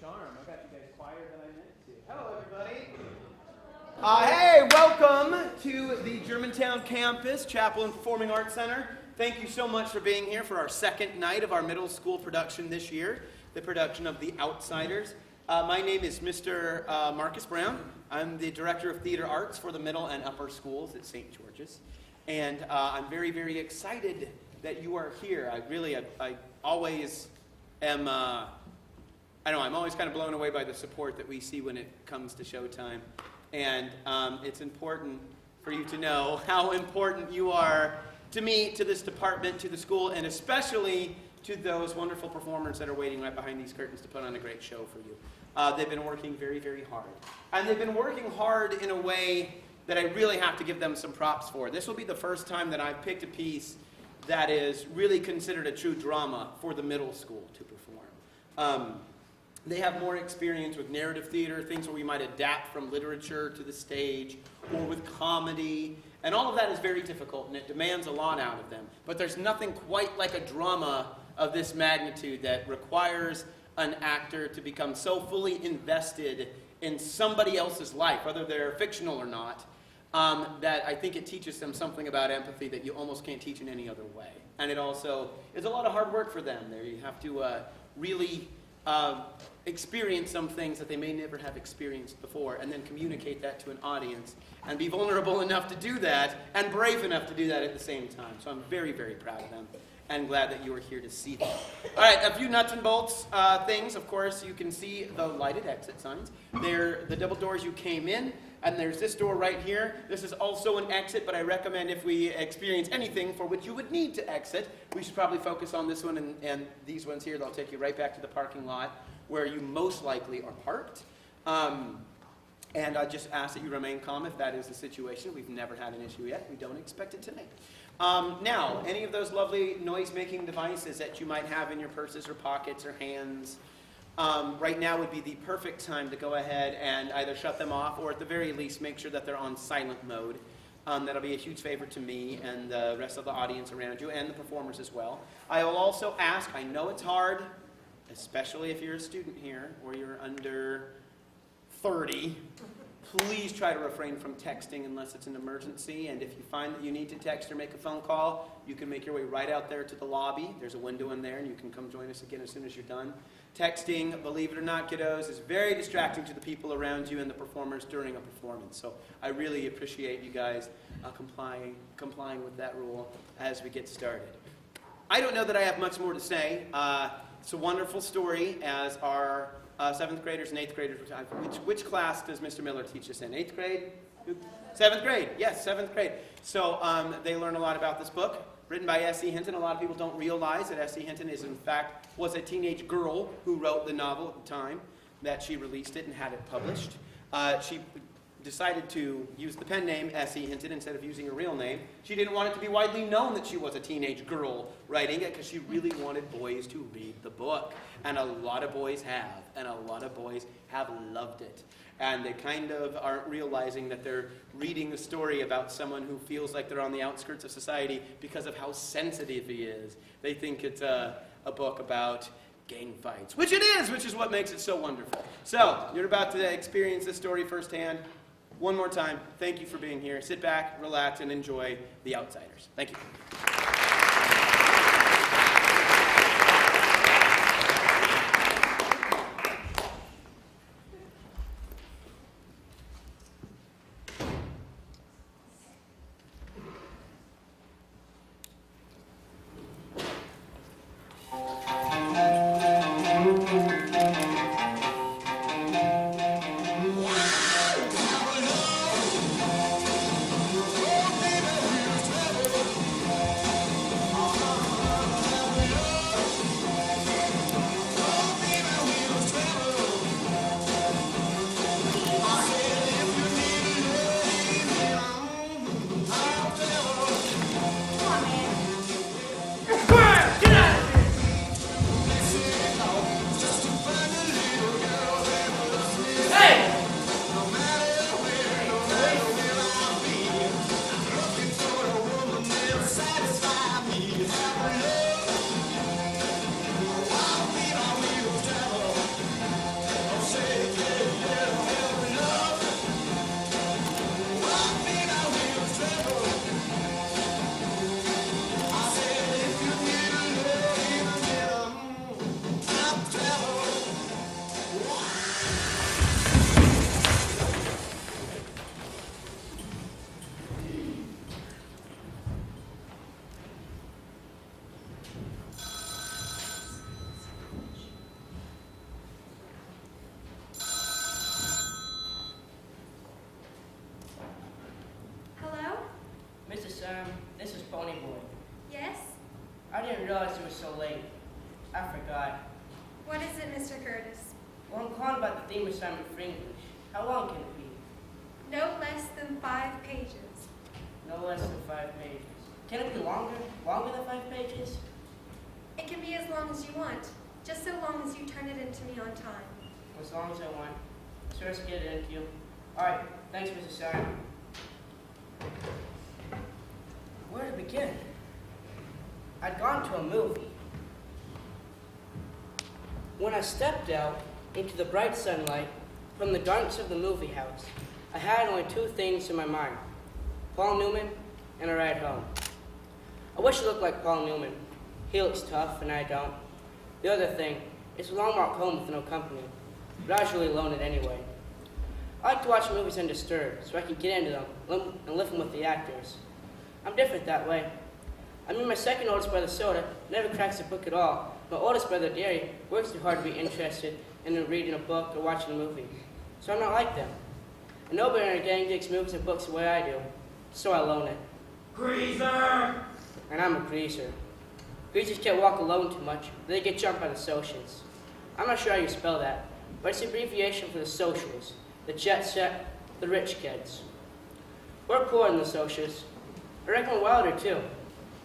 charm. I got you guys quieter than I meant to. Hello, everybody. Hey, welcome to the Germantown campus, Chapel and Performing Arts Center. Thank you so much for being here for our second night of our middle school production this year, the production of The Outsiders. My name is Mr. Marcus Brown. I'm the Director of Theater Arts for the middle and upper schools at St. George's. And I'm very, very excited that you are here. I always am, I'm always kind of blown away by the support that we see when it comes to showtime. And it's important for you to know how important you are to me, to this department, to the school, and especially to those wonderful performers that are waiting right behind these curtains to put on a great show for you. They've been working very, very hard. And they've been working hard in a way that I really have to give them some props for. This will be the first time that I've picked a piece that is really considered a true drama for the middle school to perform. They have more experience with narrative theater, things where we might adapt from literature to the stage, or with comedy, and all of that is very difficult, and it demands a lot out of them. But there's nothing quite like a drama of this magnitude that requires an actor to become so fully invested in somebody else's life, whether they're fictional or not, that I think it teaches them something about empathy that you almost can't teach in any other way. And it also is a lot of hard work for them. There you have to really experience some things that they may never have experienced before, and then communicate that to an audience, and be vulnerable enough to do that, and brave enough to do that at the same time. So I'm very, very proud of them, and glad that you are here to see them. All right, a few nuts and bolts things. Of course, you can see the lighted exit signs. They're the double doors you came in, and there's this door right here. This is also an exit, but I recommend if we experience anything for which you would need to exit, we should probably focus on this one and these ones here. They'll take you right back to the parking lot where you most likely are parked. And I just ask that you remain calm if that is the situation. We've never had an issue yet. We don't expect it tonight. Now, any of those lovely noise-making devices that you might have in your purses or pockets or hands, right now would be the perfect time to go ahead and either shut them off or at the very least make sure that they're on silent mode. That'll be a huge favor to me and the rest of the audience around you and the performers as well. I will also ask, I know it's hard, especially if you're a student here or you're under 30, please try to refrain from texting unless it's an emergency. And if you find that you need to text or make a phone call, you can make your way right out there to the lobby. There's a window in there, and you can come join us again as soon as you're done. Texting, believe it or not, kiddos, is very distracting to the people around you and the performers during a performance. So I really appreciate you guys complying with that rule as we get started. I don't know that I have much more to say. It's a wonderful story as our 7th graders and 8th graders. Which class does Mr. Miller teach us in? 8th grade? 7th grade. Yes, 7th grade. So they learn a lot about this book, written by S.E. Hinton. A lot of people don't realize that S.E. Hinton was a teenage girl who wrote the novel at the time that she released it and had it published. She decided to use the pen name S.E. Hinton instead of using her real name. She didn't want it to be widely known that she was a teenage girl writing it because she really wanted boys to read the book. And a lot of boys have, and a lot of boys have loved it. And they kind of aren't realizing that they're reading a story about someone who feels like they're on the outskirts of society because of how sensitive he is. They think it's a book about gang fights, which it is, which is what makes it so wonderful. So, you're about to experience this story firsthand. One more time, thank you for being here. Sit back, relax, and enjoy The Outsiders. Thank you. This is Pony Boy. Yes? I didn't realize it was so late. I forgot. What is it, Mr. Curtis? Well, I'm calling about the theme assignment for English. How long can it be? No less than 5 pages. No less than 5 pages. Can it be longer? Longer than 5 pages? It can be as long as you want, just so long as you turn it into me on time. As long as I want. So let's get it into you. Alright, thanks, Mrs. Simon. Where to begin? I'd gone to a movie. When I stepped out into the bright sunlight from the darkness of the movie house, I had only 2 things in my mind: Paul Newman and a ride home. I wish I looked like Paul Newman. He looks tough, and I don't. The other thing is a long walk home with no company, but I was really alone anyway. I like to watch movies undisturbed, so I can get into them and live them with the actors. I'm different that way. I mean, my second oldest brother, Soda, never cracks a book at all. My oldest brother, Derry, works too hard to be interested in reading a book or watching a movie. So I'm not like them. And nobody in our gang takes movies and books the way I do. So I loan it. Greaser! And I'm a greaser. Greasers can't walk alone too much. They get jumped by the socials. I'm not sure how you spell that, but it's an abbreviation for the socials, the jet set, the rich kids. We're poor in the socials. I reckon we're wilder too.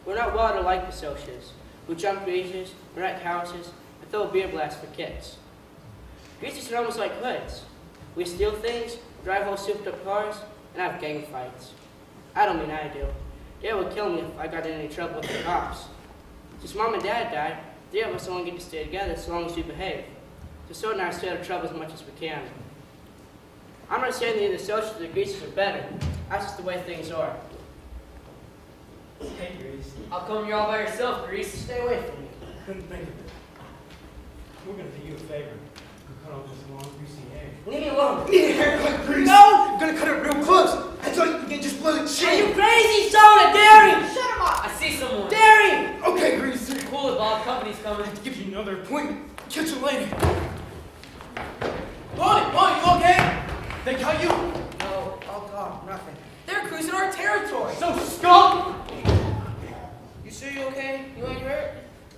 We're not wilder like the socials, who jump greasers, wreck houses, and throw beer blasts for kids. Greasers are almost like hoods. We steal things, drive whole souped up cars, and have gang fights. I don't mean I do. Dad would kill me if I got in any trouble with the cops. Since Mom and Dad died, 3 of us only get to stay together as long as we behave. So Soda and I stay out of trouble as much as we can. I'm not saying that either socials or greasers are better. That's just the way things are. Hey, Grease. How come you're all by yourself, Grease? Stay away from me. Couldn't think of it. We're gonna do you a favor. We'll cut off this long, greasy hair. Leave me alone. Need a haircut, Grease? No! I'm gonna cut it real close. I thought you could just blow the Are chin. you crazy, Soda? Derry! Shut him up! I see someone. Derry! Okay, Grease. Cool with Bob Company's coming. Give you another appointment. Catch you later. Bonnie, you okay? They cut you? No, oh God, nothing. They're cruising our territory. So skunk! You sure you okay? You ain't hurt?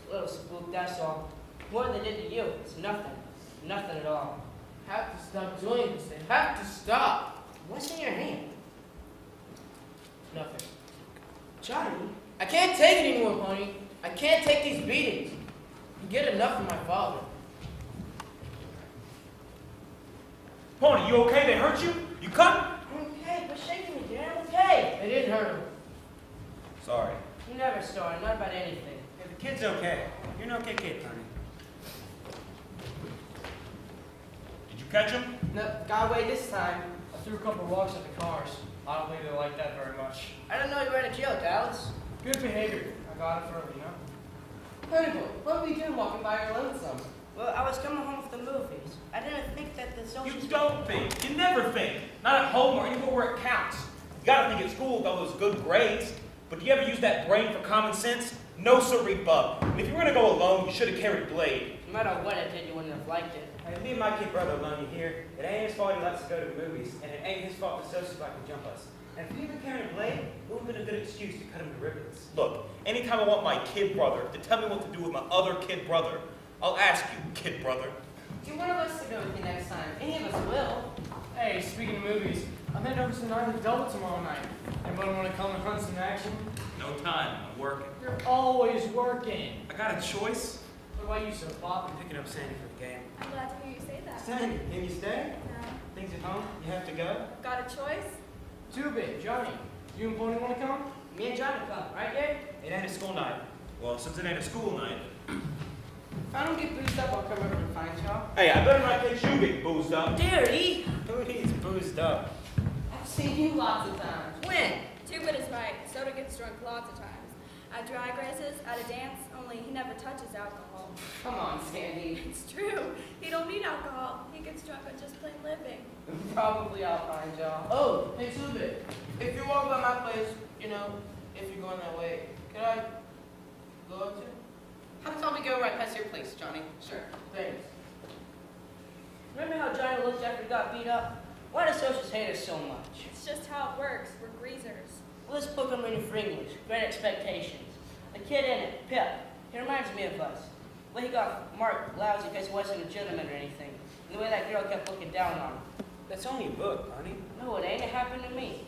A little spook, that's all. What they did to you, it's nothing. Nothing at all. Have to stop doing this. They have to stop. What's in your hand? Nothing. Johnny? I can't take it anymore, Pony. I can't take these beatings. You get enough from my father. Pony, you okay? They hurt you? You cut? I'm okay, but shaking me, dear. I'm okay. They didn't hurt him. Sorry. You never started, not about anything. Hey, the kid's okay. You're an okay kid, Tony. Did you catch him? No, got away this time. I threw a couple rocks at the cars. I don't think they like that very much. I didn't know you were in a jail, Dallas. Good behavior. I got it early, you know? Honeyboy, what were you doing walking by your lonesome? Well, I was coming home from the movies. I didn't think that the social... You don't think. You never think. Not at home or anywhere where it counts. You gotta think at school with all those good grades. But do you ever use that brain for common sense? No, sirree, bub. And if you were gonna go alone, you should have carried Blade. No matter what I did, you wouldn't have liked it. Hey, me and my kid brother alone, you hear? It ain't his fault he likes to go to the movies, and it ain't his fault the socials like to jump us. And if we were carrying a blade, it would have been a good excuse to cut him to ribbons. Look, anytime I want my kid brother to tell me what to do with my other kid brother, I'll ask you, kid brother. Do one of us to go with you next time? Any of us will. Hey, speaking of movies, I'm heading over to Nightly Double tomorrow night. Anybody want to come and hunt some action? No time. I'm working. You're always working. I got a choice. What about you, sir, Bob? I'm picking up Sandy for the game. I'm glad to hear you say that. Sandy, can you stay? No. Things at home? You have to go? Got a choice? Too big. Johnny, you and Pony want to come? Me and Johnny come, right, Dave? It ain't a school night. Well, since it ain't a school night. If I don't get boozed up, I'll come over and find y'all. Hey, I better not get you get boozed up. Derry! Who needs boozed up? I've seen you lots of times. When? Tubin is right. Soda gets drunk lots of times. At drag races, at a dance, only he never touches alcohol. Come on, Sandy. It's true. He don't need alcohol. He gets drunk on just plain living. Probably I'll find y'all. Oh, hey, Tubit. If you walk by my place, you know, if you're going that way, can I go up to you? How about we go right past your place, Johnny? Sure. Thanks. Remember how Johnny looked after he got beat up? Why do socials hate us so much? It's just how it works. We're greasers. Well, this book I'm reading for English, Great Expectations. The kid in it, Pip, he reminds me of us. Well, he got marked lousy because he wasn't a gentleman or anything. And the way that girl kept looking down on him. That's only a book, honey. No, it ain't. It happened to me.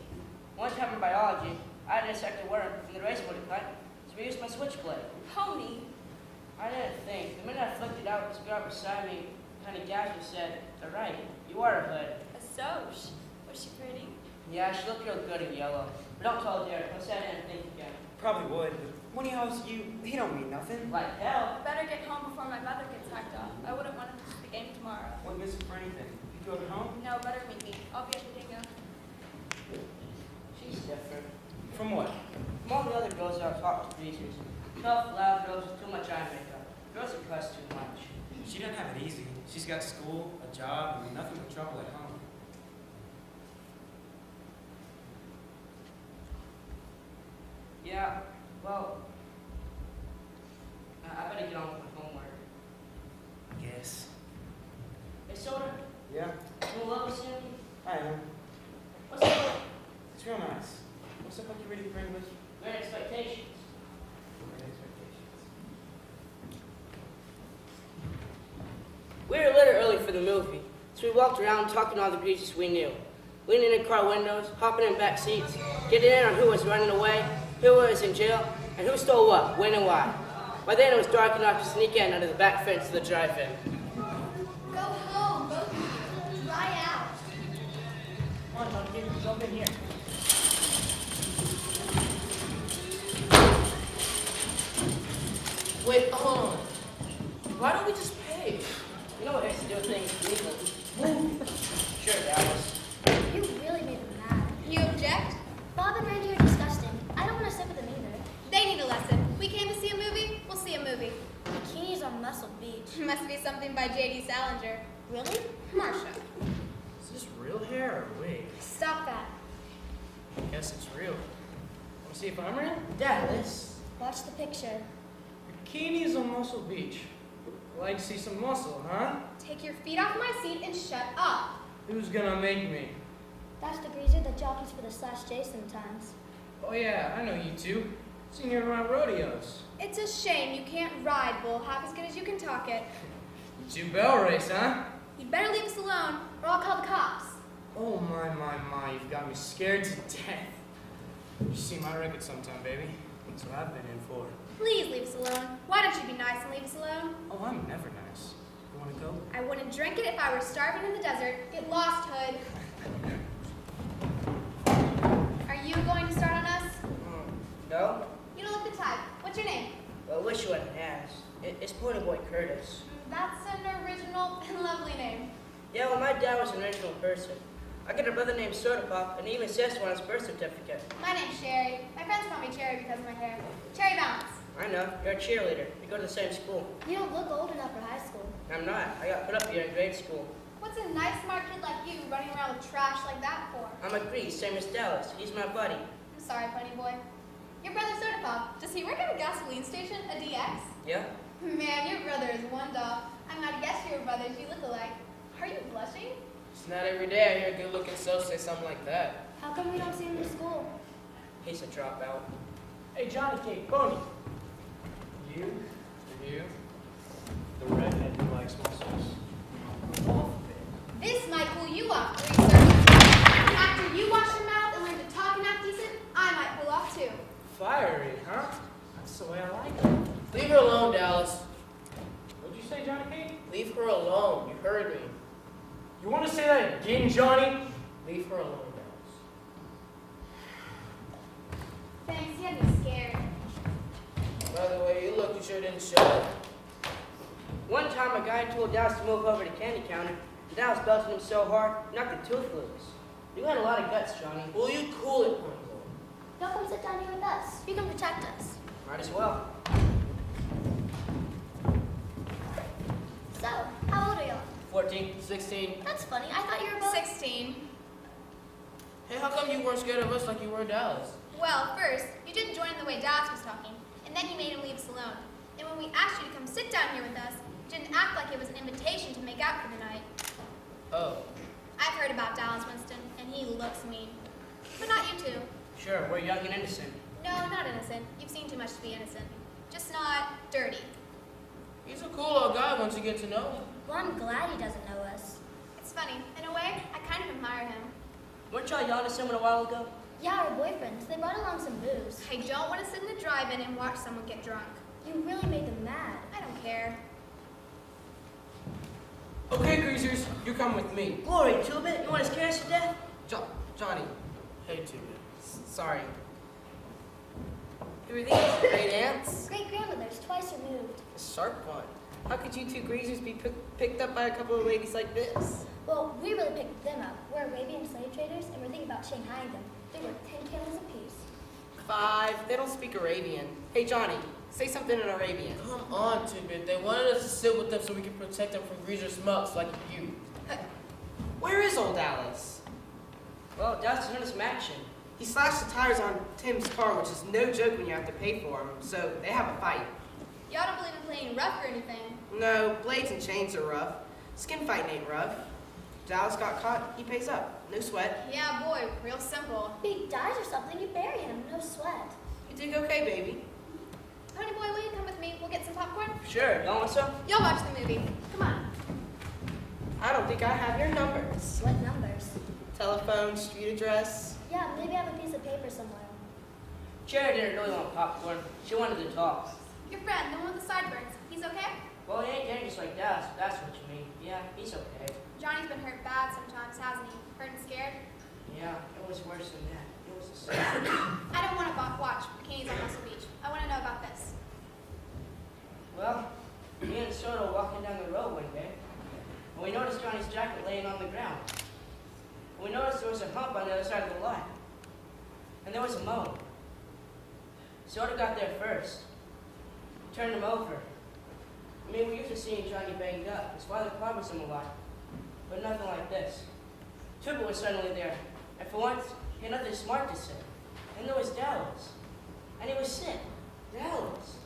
One time in biology, I had to dissect a worm and the razor would have cut, so we used my switchblade. Pony. I didn't think. The minute I flicked it out, this girl beside me kind of gasped and said, "All right, you are a hood." A soch. Was she pretty? Yeah, she looked real good in yellow. But don't tell Derek. I'll say I didn't think again. Probably would, but when he house you, he don't mean nothing. Like hell. Better get home before my mother gets hacked off. I wouldn't want to miss the game tomorrow. Wouldn't miss him for anything. You drove it home? No, better meet me. I'll be at the dingo. She's different. From what? From all the other girls I've talked to greasers. Tough, loud girls with too much eye makeup. Girls who cuss too much. She doesn't have it easy. She's got school, a job, and nothing but trouble at home. Yeah, well, I better get on with my homework. Yes. Hey, Soda, Yeah, you love us, Sandy? I am. What's up? It's real nice. What's up with you reading for English? Great Expectations. Great Expectations. We were a little early for the movie, so we walked around talking to all the greasers we knew. Leaning in car windows, hopping in back seats, getting in on who was running away, who was in jail, and who stole what, when, and why. By then it was dark enough to sneak in under the back fence of the drive-in. Go home, both of you. Dry out. Come on, John, jump in here. Wait, hold on. Why don't we just pay? You know what has to do with things legal? Sure, Dallas. You really made them mad. You object? Bob and Randy are disgusting. I don't want to sit with them either. They need a lesson. We came to see a movie, we'll see a movie. Bikinis on Muscle Beach. Must be something by J.D. Salinger. Really? Marsha. Is this real hair or wig? Stop that. I guess it's real. Want to see if I'm real? Dallas. Watch the picture. Bikinis on Muscle Beach. Like to see some muscle, huh? Take your feet off my seat and shut up. Who's gonna make me? That's the greaser that jockeys for the Slash J sometimes. Oh yeah, I know you two. Seen you around rodeos. It's a shame you can't ride, Bull, half as good as you can talk it. You two bell race, huh? You'd better leave us alone, or I'll call the cops. Oh my, you've got me scared to death. You see my record sometime, baby. That's what I've been in for. Please leave us alone. Why don't you be nice and leave us alone? Oh, I'm never nice. You wanna go? I wouldn't drink it if I were starving in the desert. Get lost, Hood. Are you going to start on us? No? You don't look the type. What's your name? Well, I wish you hadn't asked. It's Pony Boy Curtis. That's an original and lovely name. Yeah, well, my dad was an original person. I got a brother named Soda Pop, and he even says so on his birth certificate. My name's Sherry. My friends call me Cherry because of my hair. Cherry Balance. I know, you're a cheerleader. We go to the same school. You don't look old enough for high school. I'm not. I got put up here in grade school. What's a nice, smart kid like you running around with trash like that for? I'm a Grease, same as Dallas. He's my buddy. I'm sorry, Pony Boy. Your brother Soda Pop, does he work at a gasoline station, a DX? Yeah? Man, your brother is one doll. I'm not a guess your brothers, you look alike. Are you blushing? It's not every day I hear a good-looking soul say something like that. How come we don't see him in school? He's a dropout. Hey, Johnny Cake, Pony. You? The redhead who likes muscles. This might pull you off, Greaser. After you wash your mouth and learn to talk and act decent, I might pull off too. Fiery, huh? That's the way I like it. Leave her alone, Dallas. What'd you say, Johnny Cake? Leave her alone. You heard me. You want to say that again, Johnny? Leave her alone, Dallas. Thanks, you had me scared. By the way, you look, you sure didn't show it. One time, a guy told Dallas to move over to candy counter, and Dallas belted him so hard, he knocked a tooth loose. You had a lot of guts, Johnny. Will you cool it, Pony Boy? Don't come sit down here with us. You can protect us. Might as well. So, how old are you? 14. 16. That's funny. I thought you were both 16. Hey, how come you weren't scared of us like you were Dallas? Well, first, you didn't join in the way Dallas was talking, and then you made him leave us alone. And when we asked you to come sit down here with us, you didn't act like it was an invitation to make out for the night. Oh. I've heard about Dallas Winston, and he looks mean. But not you two. Sure, we're young and innocent. No, not innocent. You've seen too much to be innocent. Just not dirty. He's a cool old guy once you get to know him. Well, I'm glad he doesn't know us. It's funny. In a way, I kind of admire him. Weren't y'all yelling at someone a while ago? Yeah, our boyfriends. They brought along some booze. I don't want to sit in the drive-in and watch someone get drunk. You really made them mad. I don't care. Okay, greasers, you come with me. Glory, Tubit, you want to scare us to death? Johnny. Hey, Tubit. Sorry. Who are these? Great aunts? Great grandmothers, twice removed. A sharp one. How could you two greasers be picked up by a couple of ladies like this? Well, we really picked them up. We're Arabian slave traders, and we're thinking about Shanghaiing them. They were 10 candles apiece. 5. They don't speak Arabian. Hey, Johnny, say something in Arabian. Come on, Tubit. They wanted us to sit with them so we could protect them from greaser smucks like you. Where is old Alice? Well, Dallas is doing some action. He slashed the tires on Tim's car, which is no joke when you have to pay for them, so they have a fight. Y'all don't believe in playing rough or anything. No, blades and chains are rough. Skin fighting ain't rough. Dallas got caught, he pays up. No sweat. Yeah, boy, real simple. If he dies or something, you bury him. No sweat. You did okay, baby. Honey boy, will you come with me? We'll get some popcorn. Sure, y'all want some? Y'all watch the movie. Come on. I don't think I have your numbers. What numbers? Telephone, street address. Yeah, maybe I have a piece of paper somewhere. Cherry didn't really want popcorn. She wanted to talk. Your friend, the one with the sideburns, he's okay? Well, he ain't dangerous like Dallas, if that's what you mean. Yeah, he's okay. Johnny's been hurt bad sometimes, hasn't he? Hurt and scared? Yeah, it was worse than that. It was a sad. I don't want to watch Bikinis on Muscle Beach. I want to know about this. Well, me and Soto were walking down the road one day, and we noticed Johnny's jacket laying on the ground. And we noticed there was a hump on the other side of the lot. And there was a moan. Soto got there first. He turned him over. I mean, we used to seeing Johnny banged up. His father covers him a lot. But nothing like this. Tuba was suddenly there. And for once, he had nothing smart to say. And there was Dallas. And he was sick. Dallas.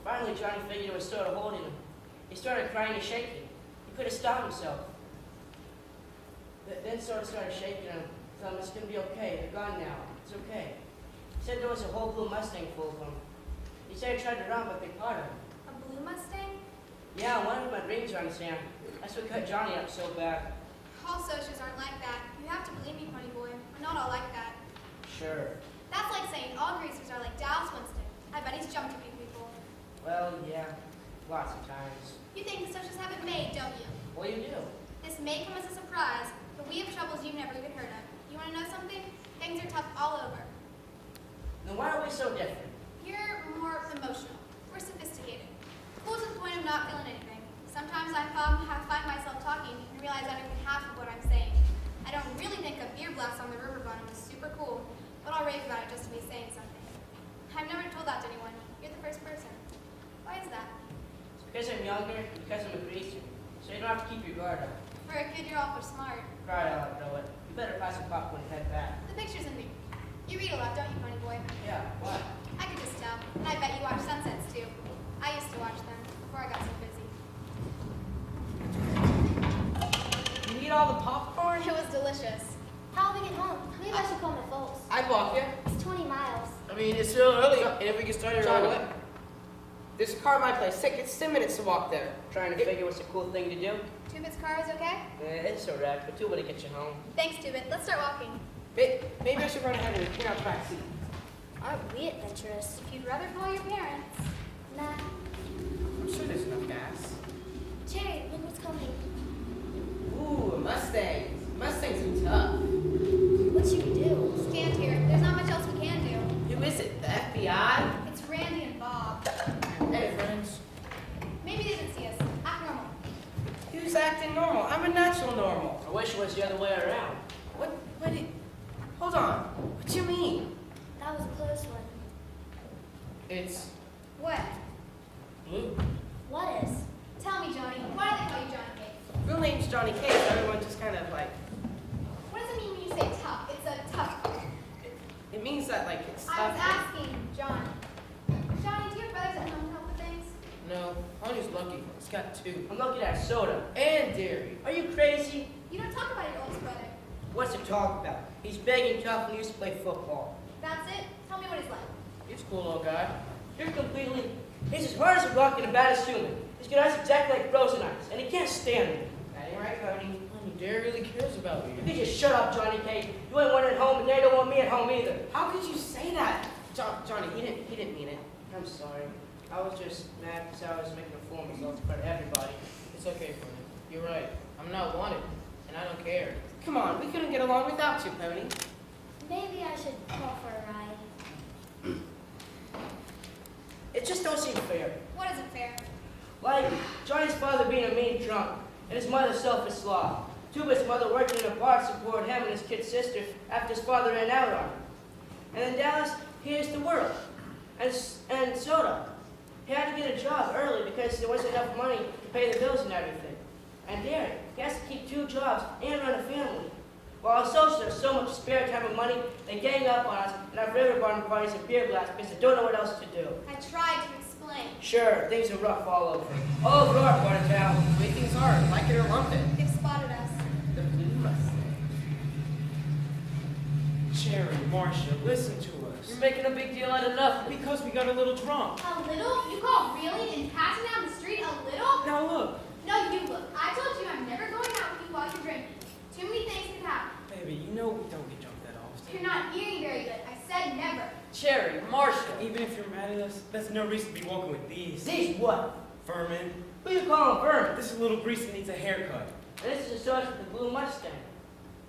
Finally, Johnny figured it was Soto holding him. He started crying and shaking. He couldn't stop himself. Then Soto started shaking him, telling him it's going to be okay. They're gone now. It's okay. He said there was a whole blue Mustang full of them. He said he tried to run, but they caught him. A blue Mustang? Yeah, one of my rings on Sam. That's what cut Johnny up so bad. All socials aren't like that. You have to believe me, Pony Boy. We're not all like that. Sure. That's like saying all greasers are like Dallas Winston. I bet he's jumped a few people. Well, yeah. Lots of times. You think the socials have it made, don't you? Well, you do. This may come as a surprise, but we have troubles you've never even heard of. You want to know something? Things are tough all over. Then why are we so different? You're more emotional. We're sophisticated. Cool to the point of not feeling anything. Sometimes I find myself talking and realize I don't even half of what I'm saying. I don't really think a beer blast on the river bottom is super cool, but I'll rave about it just to be saying something. I've never told that to anyone. You're the first person. Why is that? It's because I'm younger, and because I'm a greaser. So you don't have to keep your guard up. For a kid, you're awful smart. Right, I'll know it. You better buy some popcorn and head back. The picture's in me. You read a lot, don't you, Pony Boy? Yeah, what? I could just tell. And I bet you watch sunsets, too. I used to watch them before I got so busy. You eat all the popcorn? It was delicious. How will we get home? Maybe I should call my folks. I'd walk you. It's 20 miles. I mean, it's still early, and if we get started right away. There's a car at my place. It's 10 minutes to walk there. Trying to figure what's a cool thing to do? Tubit's car is okay? It's alright, but two way to get you home. Thanks, Tubit. Let's start walking. Maybe I should run ahead and clean out the back seat. Aren't we adventurous? If you'd rather call your parents. Nah. I'm sure there's enough gas. Cherry, look what's coming. Ooh, Mustangs. Mustangs are tough. What should we do? Stand here. There's not much else we can do. Who is it? The FBI? It's Randy and Bob. Hey, friends. Maybe they didn't see us. Act normal. Who's acting normal? I'm a natural normal. I wish it was the other way around. Hold on. What you mean? That was a close one. It's What? blue. What is? Tell me, Johnny. Why do they call you Johnny Cake? Real name's Johnny Cage. Everyone just kind of like, What does it mean when you say tough? It's a tough. it means that like it's I was tough. asking, John. Johnny, do you have brothers at home to help with things? No, Honey's lucky. He's got 2. I'm looking at soda. And dairy. Are you crazy? You don't talk about your oldest brother. What's to talk about? He's big and tough and used to play football. That's it? Tell me what he's like. He's a cool little guy. He's as hard as a rock and as bad as human. He's got eyes exactly like frozen eyes, and he can't stand me. That ain't right, Pony. Dare really cares about you. You can just shut up, Johnny K. You ain't wanted at home, and they don't want me at home either. How could you say that? Johnny, he didn't mean it. I'm sorry. I was just mad because I was making a fool of myself in front of everybody. It's okay, Pony. You're right. I'm not wanted, and I don't care. Come on, we couldn't get along without you, Pony. Maybe I should call for a ride. It just don't seem fair. What isn't fair? Like Johnny's father being a mean drunk, and his mother selfish slob. Tuba's mother working in a bar to support him and his kid sister after his father ran out on him. And in Dallas, here's the world. And Soda. He had to get a job early because there wasn't enough money to pay the bills and everything. And Derek, he has to keep 2 jobs and run a family. While our associates have so much spare time and money, they gang up on us and have river bar parties and beer blasts because they don't know what else to do. I tried to explain. Sure, things are rough all over. All over our part of town. The way things are, like it or lump it. They've spotted us. The blue Mustang. Cherry, Marcia, listen to us. You're making a big deal out of nothing. Because we got a little drunk. A little? You call reeling and passing down the street a little? Now look. No, you look. I told you I'm never going out with you while you're drinking. Too many things could happen. Baby, you know we don't get drunk that often. You're not hearing very good. I said never. Cherry, Marshall. Even if you're mad at us, that's no reason to be walking with these. These what? Furman. Who you calling Vermin? This little greaser needs a haircut. And this is a source with the blue Mustang.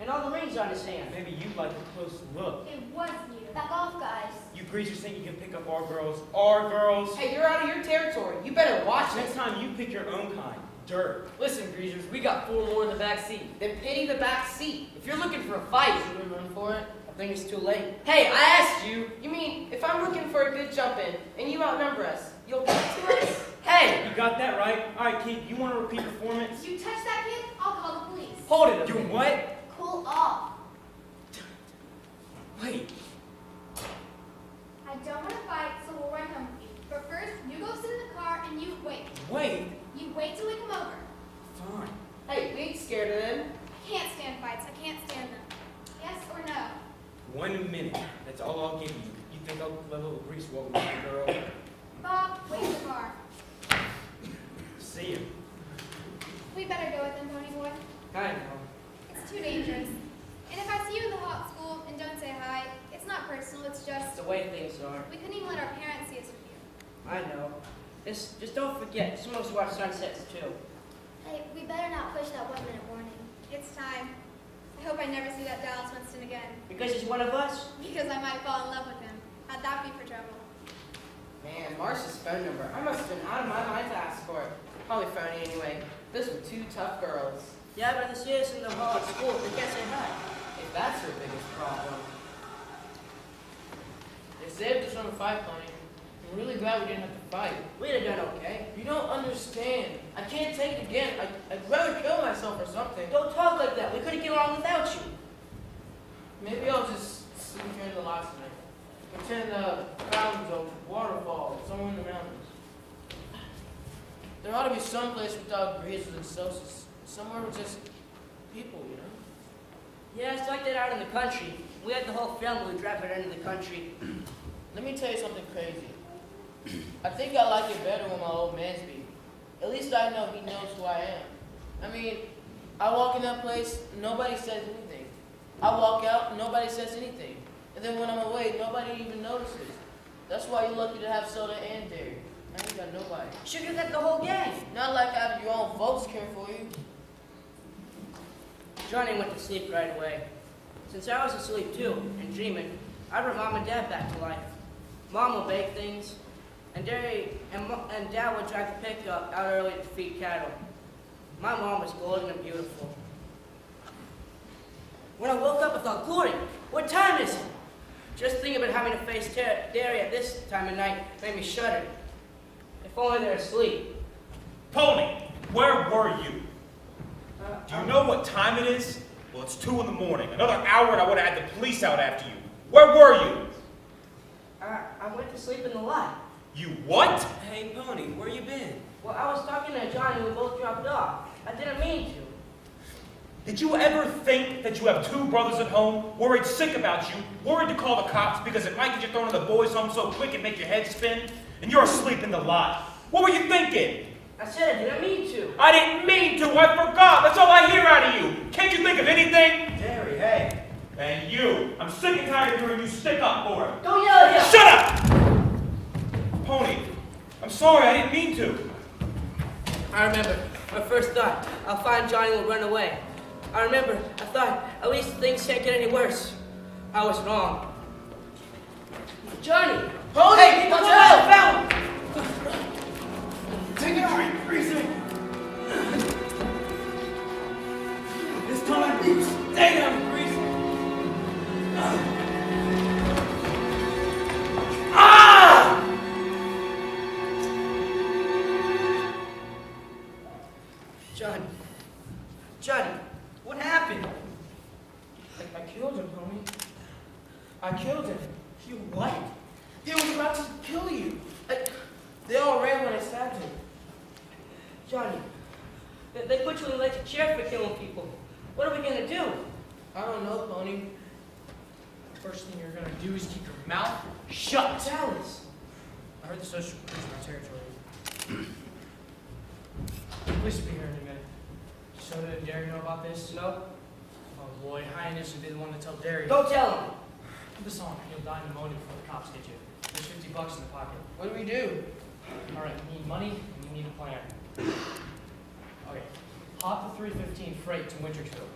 And all the rings on his hand. Maybe you'd like a close look. It was you. Back off, guys. You greasers think you can pick up our girls. Our girls. Hey, you're out of your territory. You better watch Next it. time you pick your own kind. Dirt. Listen, greasers, we got 4 more in the back seat. Then pity the back seat. If you're looking for a fight, should we run for it? I think it's too late. Hey, I asked you. You mean, if I'm looking for a good jump in, and you outnumber us, you'll get to us? Hey! You got that right. All right, kid, you want to repeat performance? You touch that kid, I'll call the police. Hold it. You what? Cool off. Wait. I don't want to fight, so we'll run home with you. But first, you go sit in the car and you wait. Wait. You wait till we come over. Fine. Hey, we ain't scared of them. I can't stand fights. I can't stand them. Yes or no? 1 minute. That's all I'll give you. You think I'll let a little grease walk with my girl? Bob, wait in the car. See you. We better go with them, Pony Boy. I know. It's too dangerous. And if I see you in the hot school and don't say hi, it's not personal, it's It's just... the way things are. We couldn't even let our parents see us with you. I know. Just don't forget, some of us watch sunsets too. Hey, we better not push that 1-minute warning. It's time. I hope I never see that Dallas Winston again. Because he's one of us? Because I might fall in love with him. How'd that be for trouble? Man, Marcia's phone number. I must have been out of my mind to ask for it. Probably phony anyway. Those were 2 tough girls. Yeah, but the serious in the hall at school, they can't say hi. If that's your biggest problem. They saved us from a fight, Pony. I'm really glad we didn't have to fight. We'd have done okay. You don't understand. I can't take it again. I'd rather kill myself or something. Don't talk like that. We couldn't get along without you. Maybe I'll just sleep here in the lodge tonight. Pretend the fountain's a waterfall somewhere in the mountains. There ought to be some place without greasers and socias. Somewhere with just people, you know? Yeah, it's like that out in the country. We had the whole family drive it into the country. Let me tell you something crazy. I think I like it better when my old man speaks. At least I know he knows who I am. I mean, I walk in that place, nobody says anything. I walk out, nobody says anything. And then when I'm away, nobody even notices. That's why you're lucky to have soda and dairy. I ain't got nobody. Should have got the whole gang. Not like having your own folks care for you. Johnny went to sleep right away. Since I was asleep too, and dreaming, I brought Mom and Dad back to life. Mom will bake things, and Dad would drive the pickup out early to feed cattle. My mom was golden and beautiful. When I woke up, I thought, Glory, what time is it? Just thinking about having to face dairy at this time of night made me shudder. If only they're asleep. Pony, where were you? Do you know what time it is? Well, it's 2 in the morning. Another hour and I would have had the police out after you. Where were you? I went to sleep in the lot. You what? Hey, Pony, where you been? Well, I was talking to Johnny and we both dropped off. I didn't mean to. Did you ever think that you have two brothers at home, worried sick about you, worried to call the cops because it might get you thrown in the boys' home so quick and make your head spin, and you're asleep in the lot? What were you thinking? I said I didn't mean to. I didn't mean to. I forgot. That's all I hear out of you. Can't you think of anything? Derry, hey. And you. I'm sick and tired of hearing you stick up for it. Don't yell at him! Shut up! Pony, I'm sorry. I didn't mean to. I remember my first thought, I'll find Johnny and we'll run away. I remember, I thought, at least things can't get any worse. I was wrong. Johnny! Pony! Hey, Watch watch out! out! Take a drink, Greasy. This time, you stay down, Greasy. Ah! Johnny, what happened? I killed him, Pony. I killed him. You what? He was about to kill you. They all ran when I stabbed him. Johnny, they put you in the electric chair for killing people. What are we gonna do? I don't know, Pony. First thing you're gonna do is keep your mouth shut. Dallas. I heard the social police in our territory. Police will be here in a minute. So did Derry know about this? No. Oh boy, Highness would be the one to tell Derry. Don't tell him. Put this on. You'll die in pneumonia before the cops get you. There's $50 in the pocket. What do we do? All right, you need money and you need a plan. Okay, hop the 315 freight to Winterville.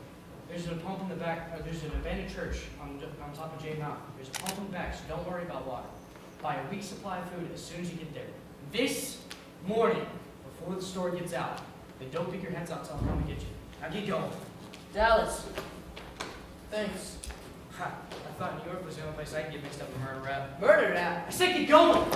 There's a pump in the back. There's an abandoned church on top of J Mountain. There's a pump in the back, so don't worry about water. Buy a week's supply of food as soon as you get there. This morning, before the store gets out. Then don't pick your heads out till I come and get you. Now get going. Dallas. Thanks. Ha, I thought New York was the only place I could get mixed up in murder rap. Murder rap? I said get going!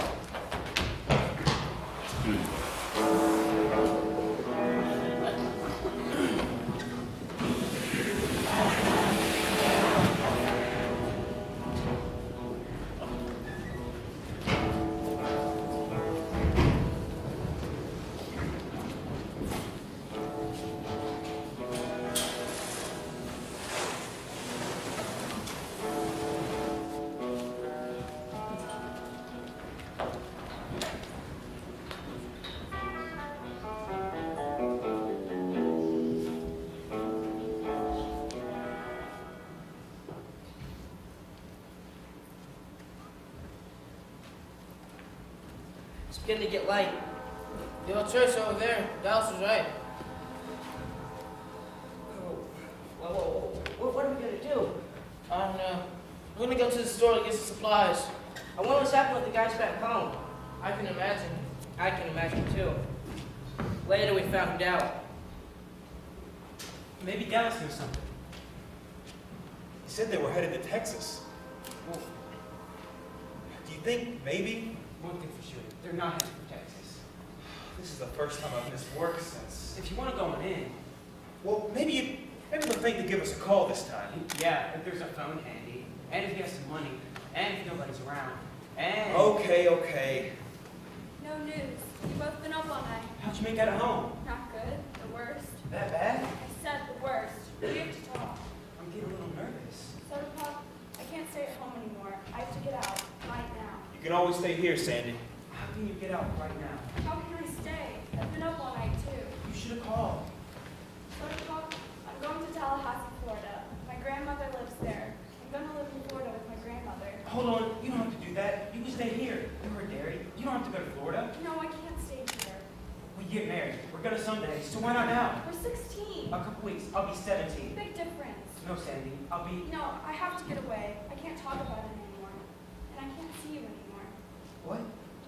It's beginning to get light. The old church over there. Dallas was right. What are we gonna do? I don't know. We're gonna go to the store to get some supplies. I wonder what's happened with the guys back home. I can imagine. I can imagine too. Later we found out. Maybe Dallas knew something. He said they were headed to Texas. Well, Do you think maybe? one thing for sure, they're not headed for Texas. This is the first time I've missed work since. If you want to go in, Well, maybe they'll think to give us a call this time. yeah, if there's a phone handy, and if you have some money, and if nobody's around, and... Okay. No news. You've both been up all night. How'd you make that at home? Not good. The worst. That bad? I said the worst. We have to talk. I'm getting a little nervous. Soda Pop, I can't stay at home anymore. I have to get out right now. You can always stay here, Sandy. How can you get out right now? How can I stay? I've been up all night too. You should have called. Soda Pop, I'm going to Tallahassee, Florida. My grandmother lives there. I'm going to live in Florida with my grandmother. Hold on, you don't have to do that. You can stay here. You heard Derry. You don't have to go to Florida. No, I can't stay here. We get married. We're gonna someday, so why not now? We're 16. A couple weeks, I'll be 17. Big difference. No, Sandy, I'll be... No, I have to get away. I can't talk about it anymore. And I can't see you anymore. What?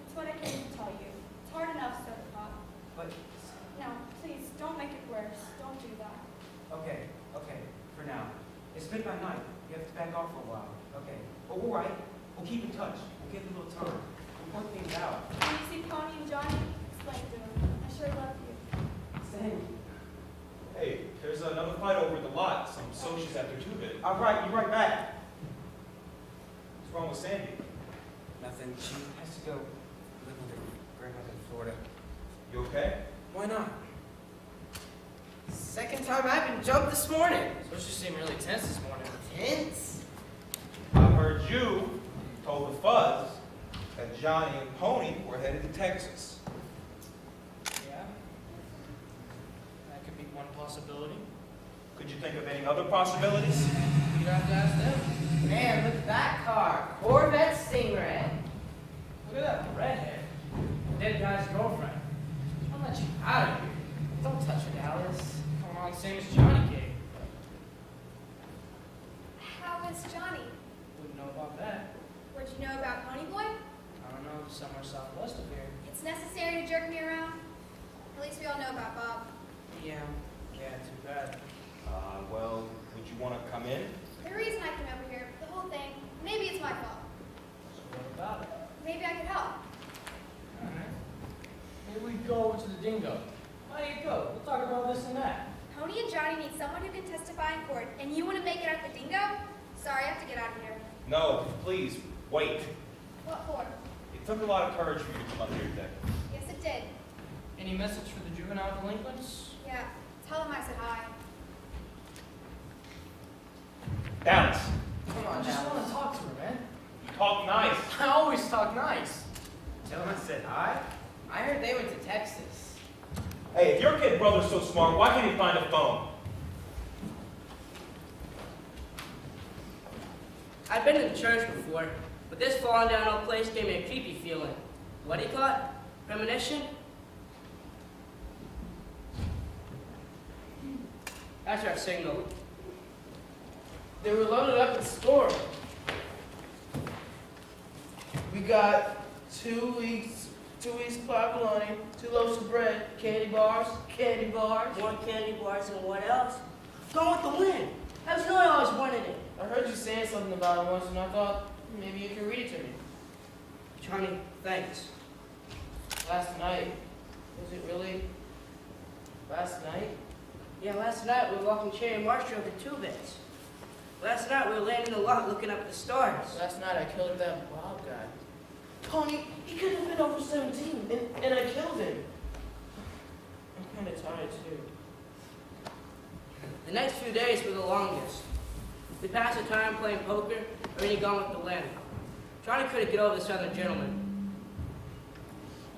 It's what I came to tell you. It's hard enough, Soda Pop. But, No, please, don't make it worse. Don't do that. okay, for now. It's midnight night. You have to back off for a while. Okay, but we're right. We'll keep in touch. We'll give it a little time. We'll work things out. When you see Pony and Johnny, explain to them. I sure love you. Sandy. Hey, there's another fight over at the lot. Some socials after Tubit. All right, you're right back. What's wrong with Sandy? Nothing. She has to go live with her grandmother in Florida. You okay? Why not? Second time I've been jumped this morning. So she seemed really tense this morning. Tense? I heard you told the Fuzz that Johnny and Pony were headed to Texas. Yeah. That could be one possibility. Could you think of any other possibilities? You'd have to ask them. Man, look at that car. Corvette Stingray. Look at that redhead. Dead guy's girlfriend. I'll let you out of here. Don't touch her, Dallas. Come on, same as Johnny Cake. How is Johnny? Wouldn't know about that. What'd you know about Pony Boy? I don't know, somewhere southwest of here. It's necessary to jerk me around. At least we all know about Bob. Yeah. Yeah, too bad. Well, would you want to come in? The reason I came over here, the whole thing, maybe it's my fault. So what about it? Maybe I could help. Alright. Maybe we go over to the dingo. Why don't you go? We'll talk about this and that. Pony and Johnny need someone who can testify in court, and you want to make it out the dingo? Sorry, I have to get out of here. No, please, wait. What for? It took a lot of courage for you to come up here today. Yes, it did. Any message for the juvenile delinquents? Yeah, tell them I said hi. Dallas, Come I on, just want Dallas. to talk to her, man. you talk nice. I always talk nice. Tell him I said hi. I heard they went to Texas. Hey, if your kid brother's so smart, why can't he find a phone? I've been to the church before, but this falling down old place gave me a creepy feeling. What do you call it? Premonition? That's our signal. They were loaded up at the store. We got 2 weeks fried bologna, 2 loaves of bread, candy bars. More candy bars and what else? Going with the wind. That's really I always wanted it. I heard you saying something about it once, and I thought maybe you could read it to me. Johnny, thanks. Last night. Was it really last night? Yeah, last night we were walking Cherry Marsh Road to 2 bits. Last night we were laying in the lot looking up at the stars. Last night I killed that Bob guy. Tony, he could have been over 17, and I killed him. I'm kind of tired, too. The next few days were the longest. We passed the time playing poker or eating Gone with the Wind. Johnny couldn't get over the Southern gentleman.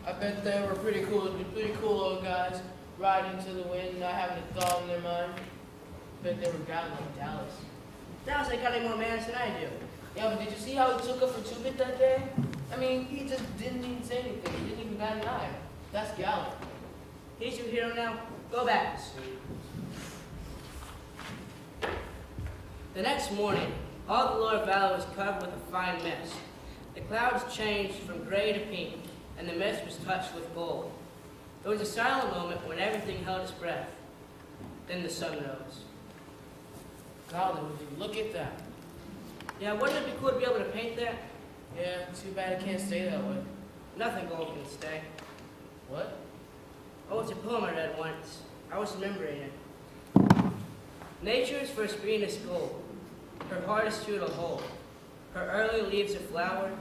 I bet they were pretty cool old guys, riding to the wind, not having a thought in their mind. Bet they were guys like Dallas. Dallas ain't got any more manners than I do. Yeah, but did you see how he took up for 2-bit that day? I mean, he just didn't even say anything. He didn't even bat an eye. That's gallant. He's your hero now. Go back to sleep. The next morning, all the lower valley was covered with a fine mist. The clouds changed from gray to pink, and the mist was touched with gold. There was a silent moment when everything held its breath. Then the sun rose. Golly, would you look at that? Yeah, wouldn't it be cool to be able to paint that? Yeah, too bad it can't stay that way. Nothing gold can stay. What? Oh, it's a poem I read once. I was remembering it. Nature's first greenest gold, her hardest true to hold. Her early leaves are flower,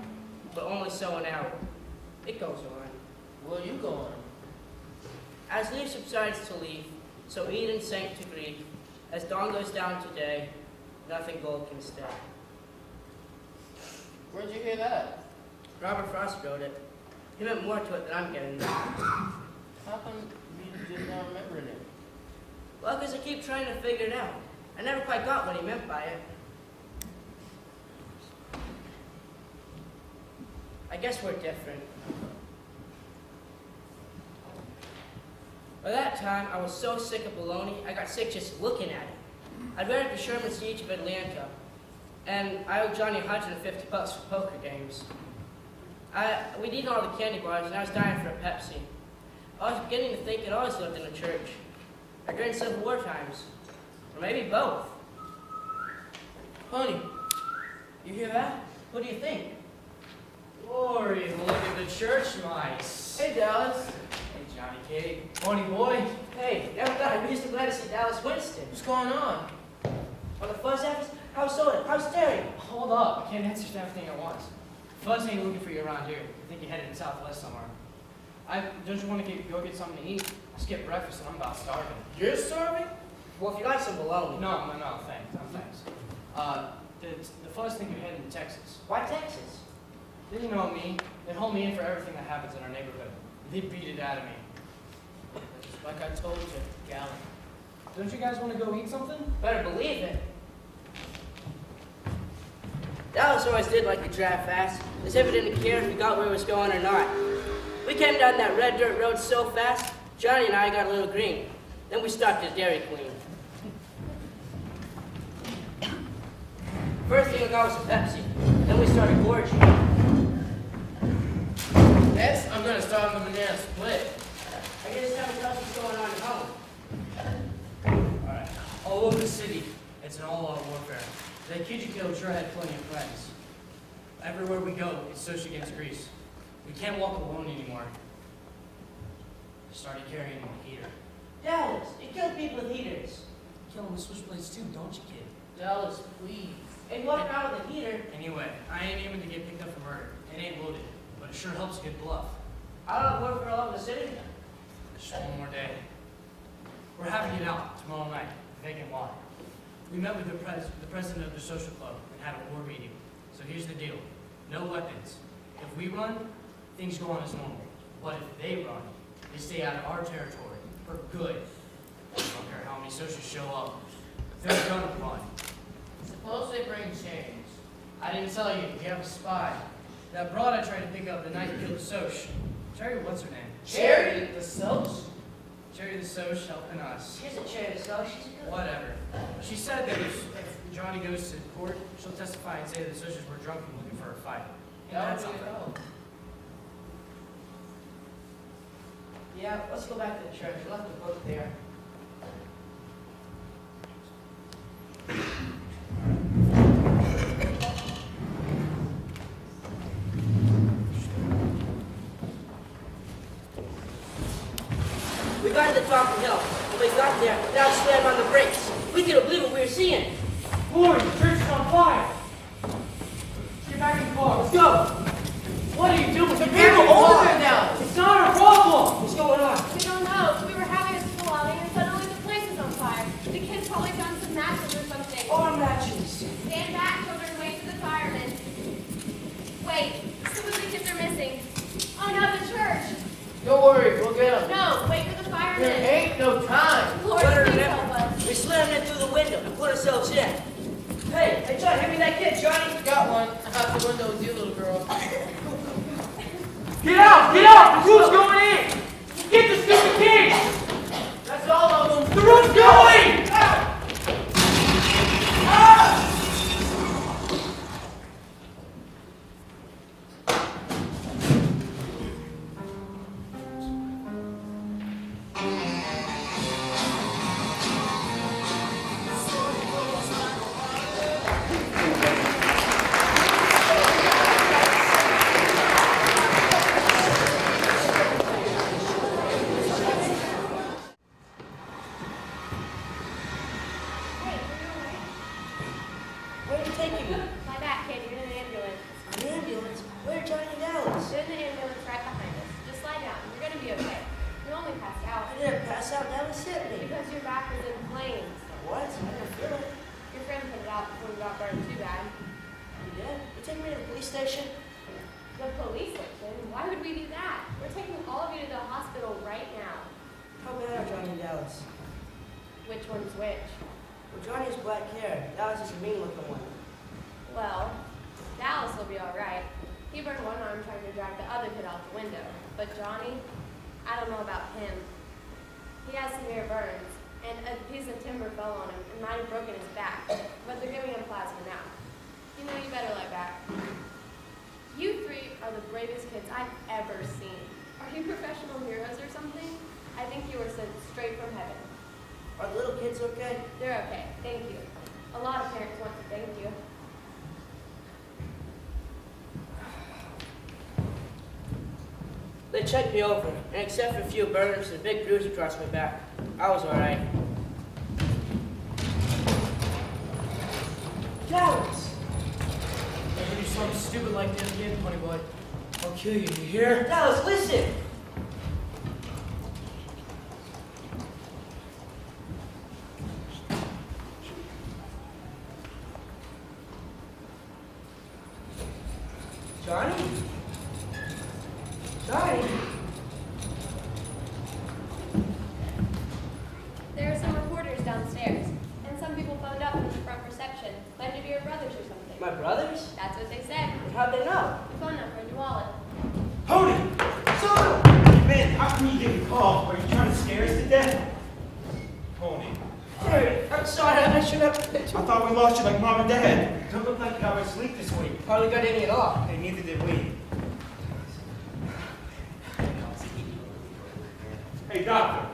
but only so an hour. It goes on. Where you going? As leaf subsides to leaf, so Eden sank to grief. As dawn goes down today, nothing gold can stay. Where'd you hear that? Robert Frost wrote it. He meant more to it than I'm getting now. How come you just not remembering it? Well, because I keep trying to figure it out. I never quite got what he meant by it. I guess we're different. By that time, I was so sick of bologna, I got sick just looking at it. I'd read it to Sherman Siege of Atlanta, and I owed Johnny $150 for poker games. We'd eaten all the candy bars, and I was dying for a Pepsi. I was beginning to think I'd always lived in a church, or during Civil War times, or maybe both. Honey, you hear that? What do you think? Glory, look at the church mice. Hey, Dallas. Hey, Johnny Cake. Pony boy. Hey, never thought I'd be so glad to see Dallas Winston. What's going on? On the Fuzz office? How's soda? How's Terry? Hold up. I can't answer to everything at once. Fuzz ain't looking for you around here. I think you're headed southwest somewhere. Don't you want to go get something to eat? I skipped breakfast and I'm about starving. You're starving? Well, if you like some bologna. No, thanks. No, thanks. The funnest thing you're heading to Texas. Why Texas? They didn't know me. They hold me in for everything that happens in our neighborhood. They beat it out of me. Like I told you, Gallon. Don't you guys want to go eat something? Better believe it. Dallas always did like to drive fast, as if he didn't care if we got where he was going or not. We came down that red dirt road so fast, Johnny and I got a little green. Then we stopped at Dairy Queen. First thing we got was a Pepsi. Then we started gorging. Next, I'm gonna start on the banana split. I guess tell me what's going on at home. Alright. All over the city, it's an all-out warfare. That kid you killed sure had plenty of friends. Everywhere we go, it's Soch against Grease. We can't walk alone anymore. Started carrying a heater. Dallas, you kill people with heaters. Kill them with switchblades too, don't you, kid? Dallas, please. And walk around with a heater. Anyway, I ain't aiming to get picked up for murder. It ain't loaded, but it sure helps get bluff. I don't work for all over the city. Just one more day. We're having it out tomorrow night, vacant lot. We met with the president of the social club and had a war meeting. So here's the deal. No weapons. If we run, things go on as normal. But if they run, they stay out of our territory for good. I don't care how many socials show up. They're gonna run. Suppose they bring chains. I didn't tell you, we have a spy. That broad I tried to pick up the night you killed the Soch. Cherry, what's her name? Cherry, the Soch? Cherry the Soch helping us. She's a cherry, so she's a good. Whatever. She said that if Johnny goes to court, she'll testify and say that the Sochs were drunk and looking for a fight. That That's would really all. help. Yeah, let's go back to the church. We left the book there. We got to the top of the hill. When we got there, Dad slammed on the brakes. We couldn't believe what we were seeing. Boy, the church is on fire! Get back in the car. Let's go. What are you doing? The people over there now! It's not our problem! What's going on? We don't know. We were having a school outing and suddenly the place is on fire. The kids probably found some matches or something. Arm matches. Stand back, children. Wait for the firemen. Wait. Some of the kids are missing. Oh no, the church. Don't worry, we'll get them. No, wait for the There firemen. ain't no time. Lord, Better please than help ever. us. We slammed in through the window and put ourselves in. Hey, John, hand me that kid, Johnny. Got one. Out the window with you, little girl. Get out! Get out! The roof's going in! Get the stupid kids! That's all of them. The roof's going! Where are you taking me? My back, kid. You're in an ambulance. An ambulance? Where, Johnny and Dallas? You're in the ambulance right behind us. Just lie down. You're gonna be okay. You only passed out I didn't pass out. Dallas hit me. because your back was in flames. What? I didn't feel it. Your friend put it out before we got burned too bad. You did? You take me to the police station? The police station? Why would we do that? We're taking all of you to the hospital right now. How bad are Johnny and Dallas? Which one's which? Well, Johnny has black hair. Dallas is a mean-looking one. Well, Dallas will be all right. He burned one arm trying to drag the other kid out the window. But Johnny, I don't know about him. He has severe burns, and a piece of timber fell on him and might have broken his back. But they're giving him plasma now. You know, you better lie back. You three are the bravest kids I've ever seen. Are you professional heroes or something? I think you were sent straight from heaven. Are the little kids okay? They're okay, thank you. A lot of parents want to thank you. They checked me over, and except for a few burns and a big bruise across my back, I was all right. Dallas! If you do something stupid like this again, honey boy, I'll kill you. You hear? Dallas, listen! Sorry. There are some reporters downstairs, and some people phoned up from the front reception, claimed to be your brothers or something. My brothers? That's what they said. How'd they know? The phone number in your wallet. Hold it! Son! Man, how can you get a call? Are you trying to scare us to death? Tony. Jerry, I'm sorry. I should have. I thought we lost you like mom and dad. You don't look like you got much sleep this week. Hardly got any at all. Hey, neither did we. Hey, doctor.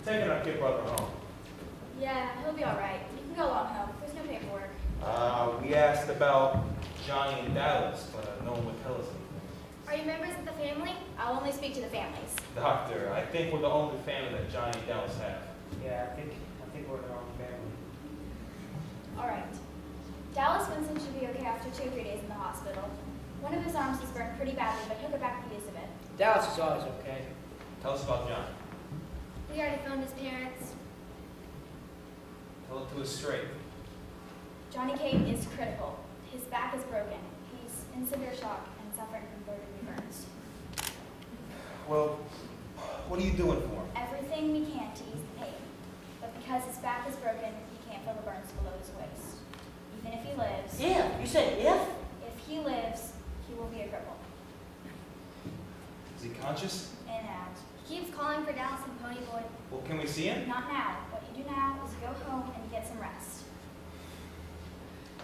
Taking our kid brother home. Yeah, he'll be all right. You can go along home. There's no paperwork. We asked about Johnny and Dallas, but no one would tell us anything. Are you members of the family? I'll only speak to the families. Doctor, I think we're the only family that Johnny and Dallas have. Yeah, I think we're the wrong family. All right. Dallas Winston should be okay after 2 or 3 days in the hospital. One of his arms was burnt pretty badly, but he'll get back the use of it. Dallas is always okay. Tell us about Johnny. We already phoned his parents. Tell it to us straight. Johnny Kane is critical. His back is broken. He's in severe shock and suffering from third-degree burns. Well, what are you doing for him? Everything we can to ease the pain. But because his back is broken, he can't feel the burns below his waist. Even if he lives, Yeah, you said if? if he lives, he will be a cripple. Is he conscious? In and out. He keeps calling for Dallas and Ponyboy. Well, can we see him? Not now. What you do now is go home and get some rest.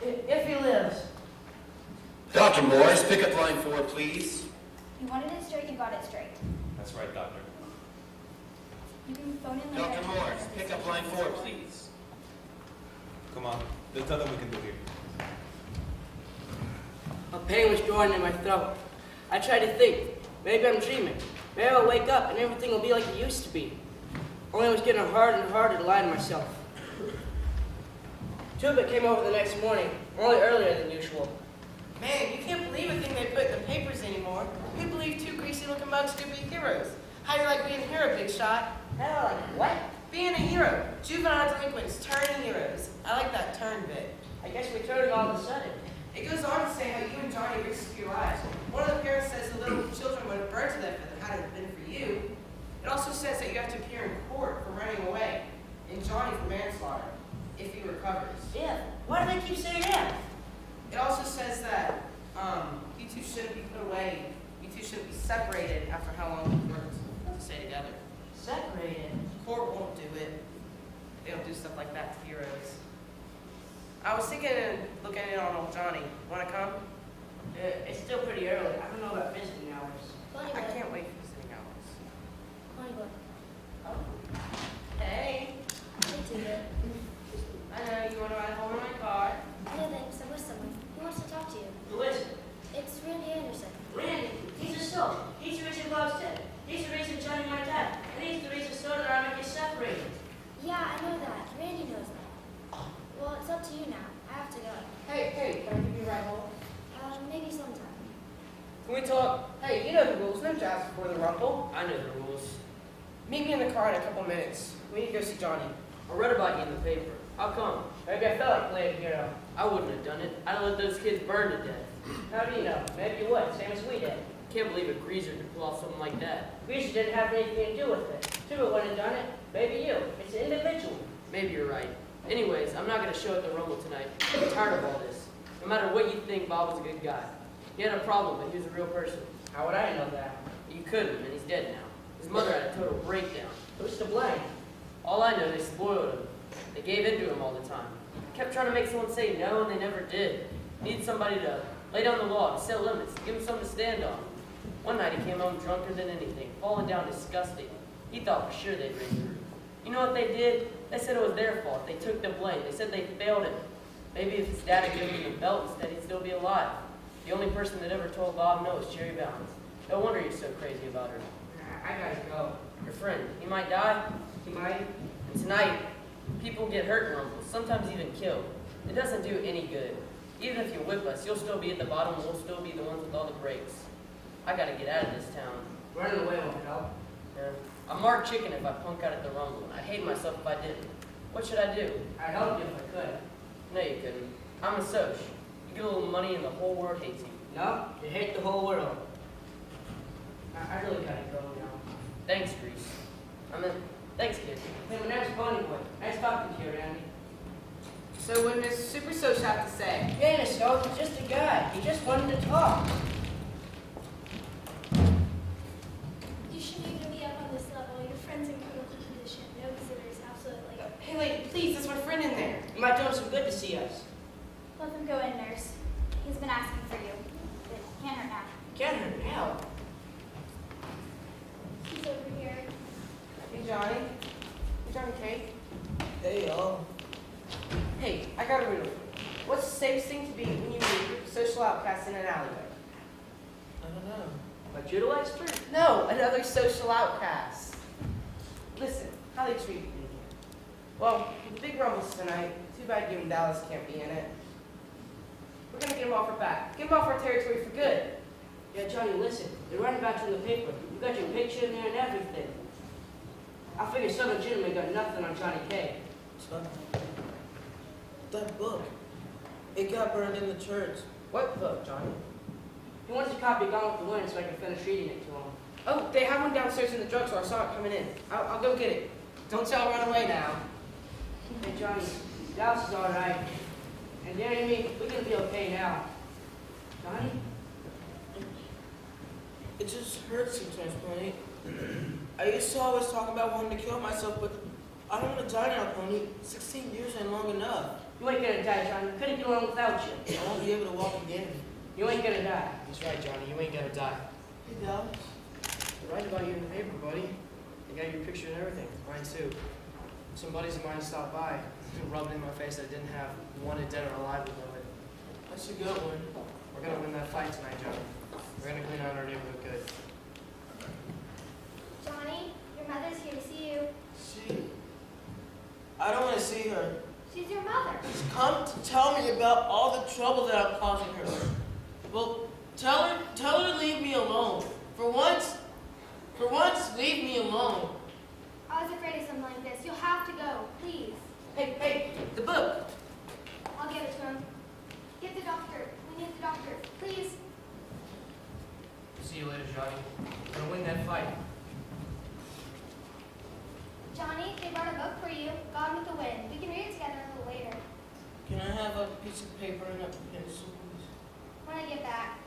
If he lives. Dr. Morris, pick up line 4, please. You wanted it straight, you got it straight. That's right, doctor. You can phone in later. Dr. Morris, pick up line 4, please. Come on. There's nothing we can do here. A pain was growing in my throat. I tried to think. Maybe I'm dreaming. Maybe I'll wake up and everything will be like it used to be. Only it was getting harder and harder to lie to myself. Tuba came over the next morning, only earlier than usual. Man, you can't believe a thing they put in the papers anymore. We believe 2 greasy-looking bugs could be heroes. How do you like being a hero, Big Shot? Hell, like what? Being a hero. Juvenile delinquents turning heroes. I like that turn bit. I guess we turned all of a sudden. It goes on to say how you and Johnny risked your lives. One of the parents says the little children would have burned to death had it been for you. It also says that you have to appear in court for running away, and Johnny for manslaughter, if he recovers. If? Why do they keep saying if? It also says that you two shouldn't be put away. You two shouldn't be separated after how long you've worked to stay together. Separated? Court won't do it. They don't do stuff like that to heroes. I was thinking of looking in on old Johnny. Want to come? It's still pretty early. I don't know about visiting hours. I can't wait for visiting hours. Ponyboy. Hey. Hey, Tuba. I know you want to ride home in my car. No thanks, I'm with someone. Who wants to talk to you? Who is it? It's Randy Anderson. Randy. He's a soul. He's the reason Bob's dead. He's the reason Johnny and my dad. And he's the reason so that I might get separated. Yeah, I know that. Randy knows that. Well, it's up to you now. I have to go. Hey, can I give you a ride home? Maybe sometime. Can we talk? Hey, you know the rules. No jobs before the rumble. I know the rules. Meet me in the car in a couple minutes. We need to go see Johnny. I read about you in the paper. How come? Maybe I felt like playing hero. I wouldn't have done it. I'd let those kids burn to death. How do you know? Maybe you would, same as we did. Can't believe a greaser could pull off something like that. Greaser didn't have anything to do with it. Tuba wouldn't have done it. Maybe you. It's an individual. Maybe you're right. Anyways, I'm not going to show at the Rumble tonight. I'm tired of all this. No matter what you think, Bob was a good guy. He had a problem, but he was a real person. How would I know that? You couldn't, and he's dead now. His mother had a total breakdown. Who's to blame? All I know, they spoiled him. They gave in to him all the time. Kept trying to make someone say no, and they never did. Needed somebody to lay down the law, to set limits, to give him something to stand on. One night he came home drunker than anything, falling down disgusting. He thought for sure they'd raise him. You know what they did? They said it was their fault. They took the blame. They said they failed him. Maybe if his dad had given him the belt instead, he'd still be alive. The only person that ever told Bob no is Cherry Balance. No wonder he's so crazy about her. I gotta go. Your friend, he might die. He might. And tonight, people get hurt in rumbles, sometimes even killed. It doesn't do any good. Even if you whip us, you'll still be at the bottom, and we'll still be the ones with all the breaks. I gotta get out of this town. Running away won't help. Yeah. I'm Mark Chicken if I punk out at the Rumble, and I'd hate myself if I didn't. What should I do? I'd help you if I could. No, you couldn't. I'm a Soch. You get a little money and the whole world hates you. No, you hate the whole world. Thanks, Grease. Thanks, kid. Hey, my name's Pony Boy. Nice talking to you, Randy. So what does Super Social have to say? He ain't a soul, he's just a guy. He just wanted to talk. You shouldn't even be up on this level. Your friend's in critical condition. No visitors, absolutely. Hey, lady, please, there's my friend in there. You might do him some good to see us. Let them go in, nurse. He's been asking for you. It can't hurt now. Get her now. He's over here. Hey, Johnny. Hey, Johnny Cake. Hey, y'all. Hey, I got a riddle. What's the safest thing to be when you meet social outcasts in an alleyway? I don't know. But you're the last three. No, another social outcast. Listen, how they treat you here. Well, with the big rumbles tonight, too bad you and Dallas can't be in it. We're gonna get him off our back. Get him off our territory for good. Yeah, Johnny, listen. They're writing about you in the paper. You got your picture in there and everything. I figure Southern Gentleman got nothing on Johnny K. Son, that book, it got burned in the church. What book, Johnny? He wants a copy of Gone with the Wind so I can finish reading it to him. Oh, they have one downstairs in the drugstore. I saw it coming in. I'll go get it. Don't tell her run away now. Hey, Johnny, Dallas is all right. And Danny and me, we're going to be okay now. Johnny? It just hurts sometimes, Pony. I used to always talk about wanting to kill myself, but I don't want to die now, Pony. 16 years ain't long enough. You ain't gonna die, Johnny. Couldn't get along without you. I won't be able to walk again. You ain't gonna die. That's right, Johnny. You ain't gonna die. Hey, Dallas. They're writing about you in the paper, buddy. They got your picture and everything. Mine too. Some buddies of mine stopped by and rubbed in my face that I didn't have wanted dead or alive with it. That's a good one. We're gonna win that fight tonight, Johnny. We're gonna clean out our neighborhood good. Johnny, your mother's here to see you. I don't want to see her. She's your mother. She's come to tell me about all the trouble that I'm causing her. Well, tell her to leave me alone. For once, leave me alone. I was afraid of something like this. You'll have to go, please. Hey, the book. I'll get it to him. Get the doctor. We need the doctor. Please. See you later, Johnny. We're gonna win that fight. Johnny, they brought a book for you. Gone with the Wind. We can read it together a little later. Can I have a piece of paper and a pencil, please? When I get back.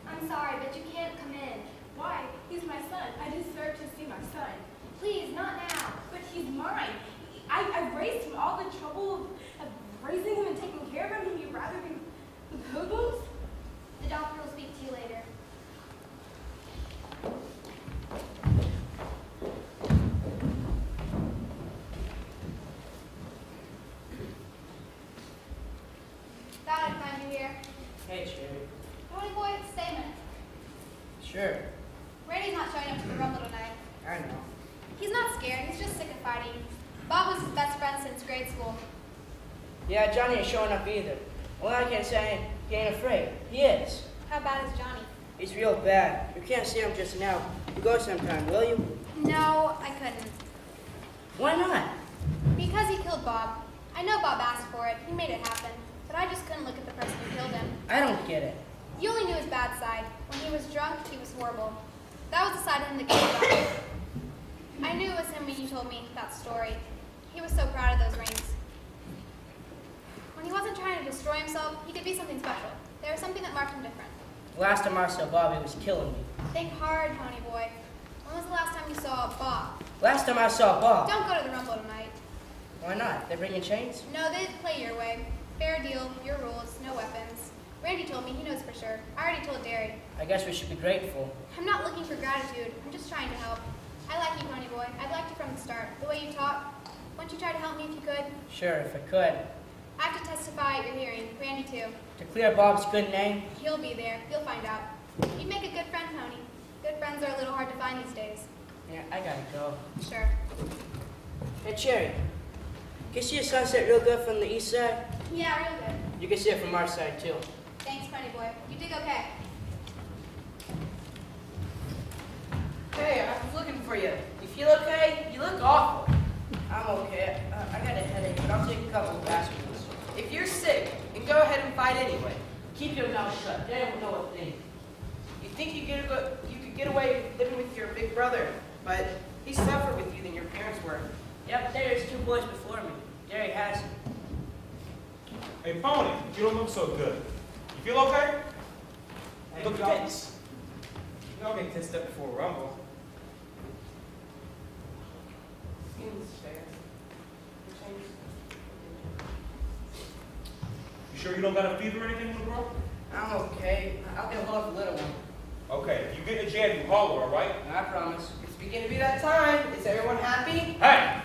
I'm sorry, but you can't come in. Why? He's my son. I deserve to see my son. Please, not now. But he's mine. I've raised him all the trouble of raising him and taking care of him rather than the hobos. The doctor will speak to you later. Thought I'd find you here. Hey, Cherry. Pony Boy, stay a minute. Sure. Randy's not showing up to the rumble tonight. I know. He's not scared, he's just sick of fighting. Bob was his best friend since grade school. Yeah, Johnny ain't showing up either. Well, I can't say he ain't afraid. He is. How bad is Johnny? He's real bad. You can't see him just now. You go sometime, will you? No, I couldn't. Why not? Because he killed Bob. I know Bob asked for it, he made it happen. But I just couldn't look at the person who killed him. I don't get it. You only knew his bad side. When he was drunk, he was horrible. That was the side of him that killed Johnny. I knew it was him when you told me that story. He was so proud of those rings. When he wasn't trying to destroy himself, he could be something special. There was something that marked him different. Last time I saw Bob, he was killing me. Think hard, Pony Boy. When was the last time you saw Bob? Last time I saw Bob. Don't go to the Rumble tonight. Why not? They bringing chains? No, they play your way. Fair deal, your rules, no weapons. Randy told me, he knows for sure. I already told Derry. I guess we should be grateful. I'm not looking for gratitude. I'm just trying to help. I like you, Pony Boy. I've liked you from the start. The way you talk. Won't you try to help me if you could? Sure, if I could. I have to testify at your hearing. Randy, too. To clear Bob's good name? He'll be there. You'll find out. You'd make a good friend, Pony. Good friends are a little hard to find these days. Yeah, I gotta go. Sure. Hey, Cherry. Can you see a sunset real good from the east side? Yeah, real good. You can see it from our side, too. Thanks, Pony Boy. You did okay. Hey, I was looking for you. You feel okay? You look awful. I'm okay. I got a headache, but I'll take a couple of aspirins. If you're sick, then go ahead and fight anyway. Keep your mouth shut. They don't know a thing. You think you could get away living with your big brother, but he's tougher with you than your parents were. Yeah, but there's 2 boys before me. Jerry has it. Hey, Pony, you don't look so good. You feel okay? Hey, Look y'all- tense. Y'all get tensed up before Rumble. You sure you don't got a fever or anything, little girl? I'm okay. I'll get hold of the little one. Okay, if you get in a jam, you holler, all right? I promise. It's beginning to be that time. Is everyone happy? Hey!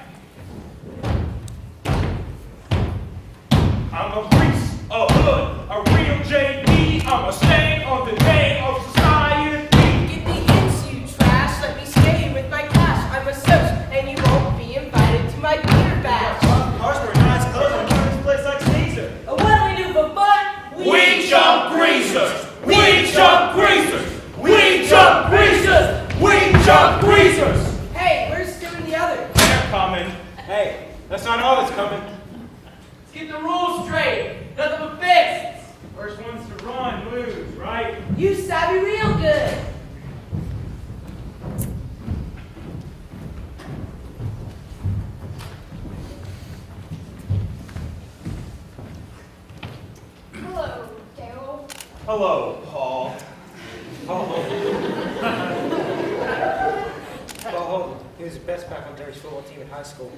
I'm a priest, a hood, a real JD. I'm a stain on the day of society. Get the hits, you trash. Let me stay with my cash. I'm a soch, and you won't be invited to my beer bash. Cars were nice clothes and turn this place like Caesar. What do we do for fun? We jump greasers! We jump greasers! We jump greasers! We jump greasers! Hey, where's Stu and the other? They're coming. Hey, that's not all that's coming. Let's get the rules straight. Nothing but fists. First ones to run, lose, right? You savvy real good. Hello, Dale. Hello, Paul. Paul Holden. He was the best back on Derry's football team in high school.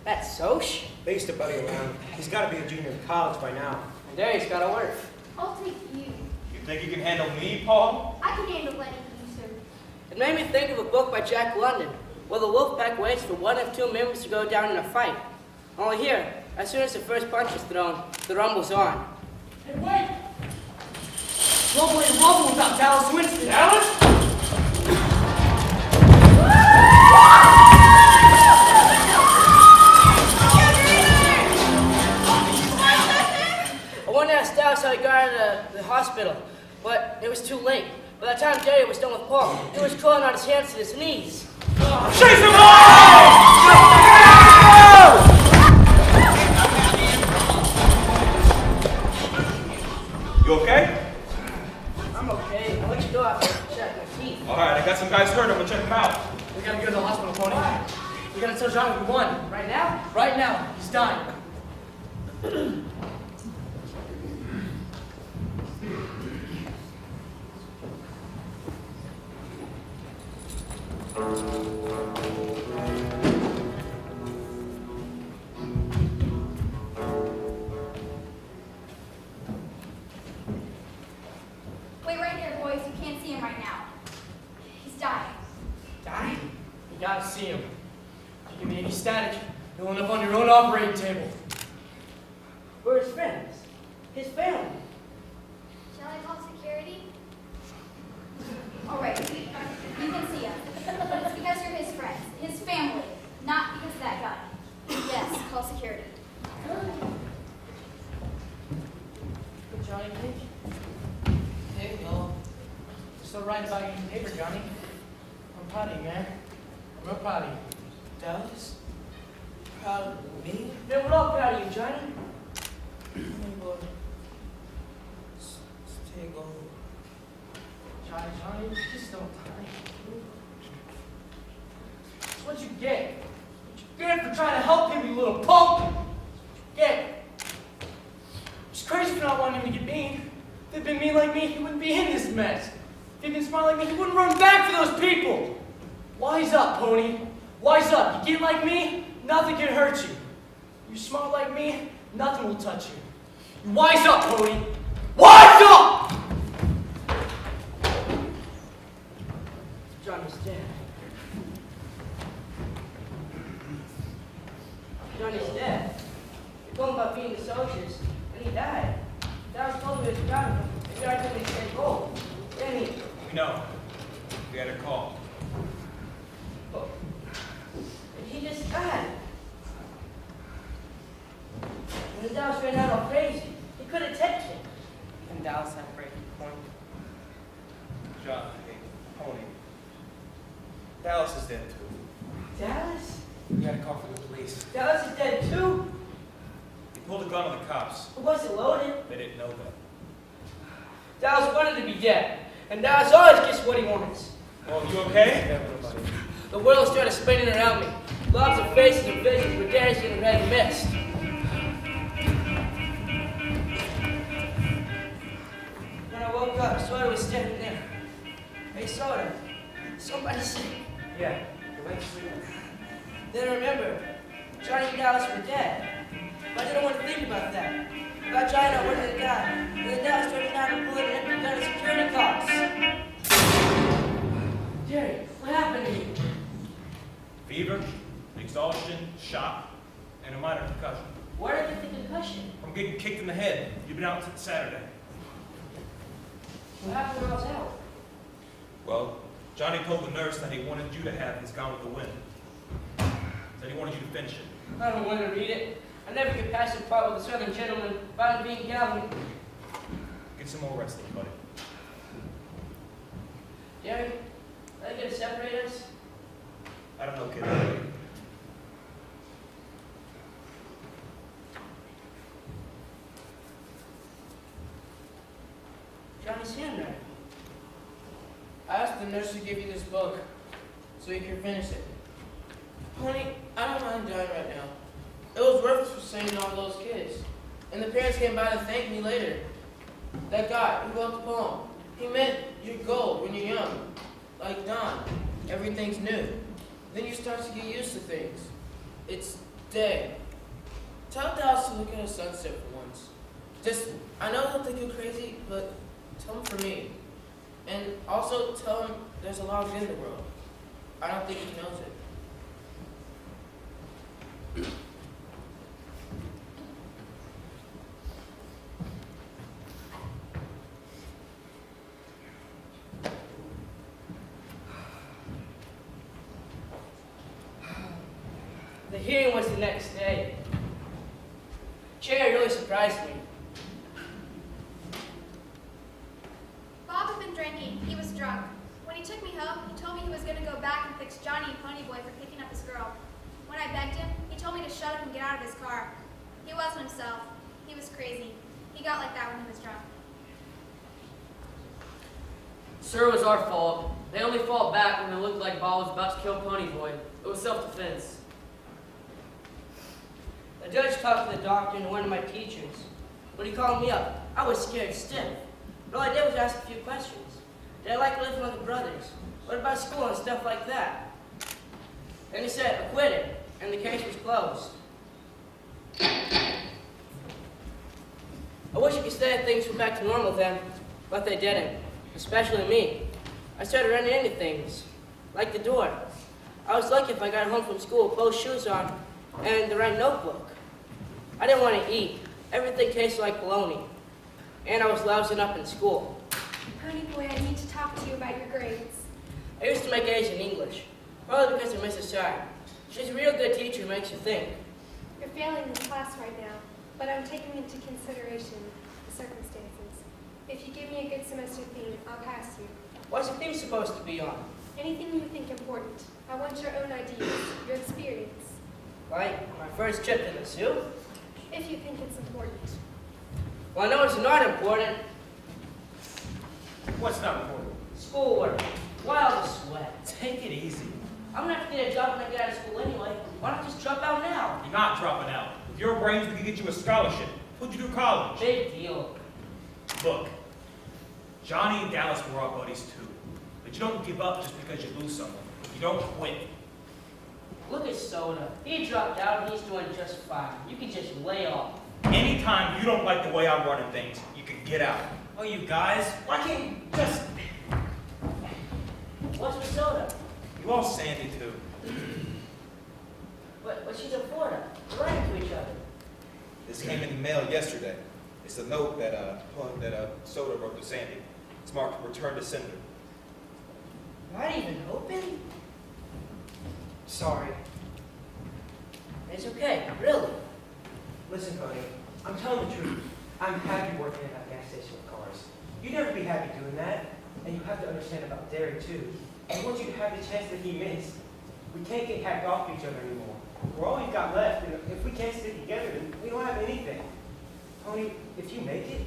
That's Soch. They used to buddy around. He's got to be a junior in college by now. And Jerry's got to work. I'll take you. You think you can handle me, Paul? I can handle letting you, sir. It made me think of a book by Jack London, where the wolf pack waits for 1 of 2 members to go down in a fight. Only here, as soon as the first punch is thrown, the rumble's on. Hey, wait! Nobody rumble without Dallas Winston. Dallas? I wanted to ask Dallas how he got out of the hospital, but it was too late. By the time Jerry was done with Paul, he was crawling on his hands to his knees. Chase him all! You okay? I'm okay. I'll let you go after I check my teeth. All right, I got some guys hurt. I'm gonna check them out. We gotta go to the hospital, Pony. We gotta tell Johnny we won. Right now? Right now. He's dying. Wait right there, boys. You can't see him right now. He's dying. Dying? You gotta see him. If you give me any static, you'll end up on your own operating table. We're his friends. His family. Shall I call security? All right. You can see him. But it's because you're his friends, his family, not because of that gun. Yes, call security. Good, Johnny, thank you. There you go. You're so right about your neighbor, Johnny. I'm proud of you, man. I'm real proud of you. Dallas? Proud of me? Yeah, we're all proud of you, Johnny. Stay going. Johnny, just don't die. That's what you get. What you get for trying to help him, you little punk. Get. It's crazy for not wanting him to get mean. If he'd been mean like me, he wouldn't be in this mess. If he'd been smart like me, he wouldn't run back for those people. Wise up, Pony. Wise up. You get like me, nothing can hurt you. You're smart like me, nothing will touch you. Wise up, Pony. Wise up! Johnny's dead. Johnny's dead. You told him about being the soldiers, and he died. Dallas told me he was proud of him. The guy told me he said gold. Then he... No. We had a call. Oh. He just died. And then Dallas ran out all crazy. He couldn't take it. And Dallas had a breaking point. John, hey, Pony. Dallas is dead too. Dallas? We got a call from the police. Dallas is dead too? He pulled a gun on the cops. It wasn't loaded. They didn't know that. Dallas wanted to be dead. And Dallas always gets what he wants. Oh, you okay? The world started spinning around me. Lots of faces and visions were dancing in red mist. When I woke up, Soda was standing there. Hey, Soda, somebody's sick. Yeah, you went to sleep. Then I remember, Johnny and Dallas were dead. But I didn't want to think about that. About Johnny not wanting to die. And then Dallas turned around and pulled an empty gun of security cops. Jerry, what happened to you? Fever, exhaustion, shock, and a minor concussion. Why did you think concussion? From getting kicked in the head. You've been out since Saturday. What happened when I was out? Well, Johnny told the nurse that he wanted you to have his Gone with the Wind. Said he wanted you to finish it. I don't want to read it. I never get past the part with the southern gentleman about him being gallant. Get some more rest, buddy. Jerry, are they going to separate us? I don't know, kid. Johnny's handwriting. I asked the nurse to give you this book so you can finish it. Honey, I don't mind Johnny right now. It was worth it for saving all those kids. And the parents came by to thank me later. That guy who wrote the poem, he meant you're gold when you're young. Like Don, everything's new. Then you start to get used to things. It's day. Tell Dallas to look at a sunset for once. Just, I know he'll think you're crazy, but tell him for me. And also tell him there's a lot in the world. I don't think he knows it. The hearing was the next day. Jerry really surprised me. Bob had been drinking. He was drunk. When he took me home, he told me he was going to go back and fix Johnny and Ponyboy for picking up his girl. When I begged him, he told me to shut up and get out of his car. He wasn't himself. He was crazy. He got like that when he was drunk. Sure, it was our fault. They only fought back when it looked like Bob was about to kill Ponyboy. It was self-defense. The judge talked to the doctor and one of my teachers. When he called me up, I was scared stiff. But all I did was ask a few questions. Did I like living with the brothers? What about school and stuff like that? And he said, acquitted, and the case was closed. I wish I could say things were back to normal then, but they didn't, especially me. I started running into things, like the door. I was lucky if I got home from school with both shoes on and the right notebook. I didn't want to eat. Everything tasted like bologna. And I was lousing up in school. Ponyboy, I need to talk to you about your grades. I used to make A's in English, probably because of Mrs. Shire. She's a real good teacher who makes you think. You're failing this class right now, but I'm taking into consideration the circumstances. If you give me a good semester theme, I'll pass you. What's the theme supposed to be on? Anything you think important. I want your own ideas, your experience. Like my first trip to the zoo? If you think it's important. Well, I know it's not important. What's not important? Schoolwork. Wild as sweat. Take it easy. I'm gonna have to get a job when I get out of school anyway. Why not just drop out now? You're not dropping out. With your brains, we can get you a scholarship. Put you through college. Big deal. Look, Johnny and Dallas were our buddies too. But you don't give up just because you lose someone. You don't quit. Look at Soda. He dropped out and he's doing just fine. You can just lay off. Anytime you don't like the way I'm running things, you can get out. Oh, you guys, why can't you just... What's with Soda? You lost Sandy too. But she's in Florida. We're running to each other. This came in the mail yesterday. It's a note that Soda wrote to Sandy. It's marked "Return to Sender." Not even open? Sorry. It's okay, really. Listen, Cody, I'm telling the truth. I'm happy working at that gas station with cars. You'd never be happy doing that. And you have to understand about Derek, too. I want you to have the chance that he missed. We can't get hacked off each other anymore. We're all we've got left, and if we can't stick together, then we don't have anything. Tony, if you make it,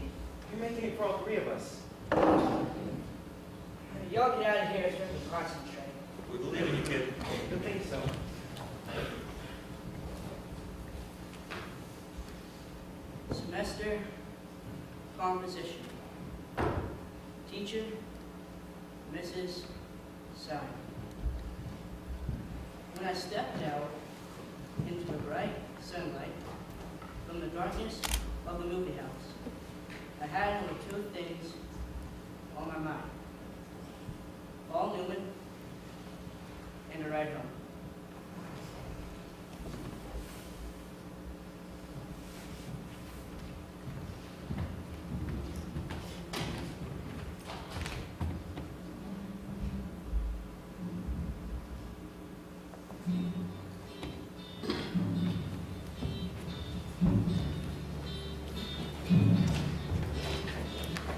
you're making it for all three of us. Hey, y'all get out of here so I can concentrate. We believe in you, kid. Good thing so. Semester composition. Teacher, Mrs. Simon. When I stepped out into the bright sunlight from the darkness of the movie house, I had only two things on my mind. Paul Newman and a ride home.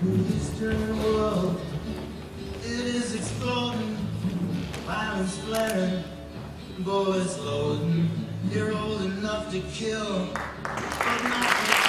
This dirty world, it is exploding, violence flaring, boys loading. You're old enough to kill, but not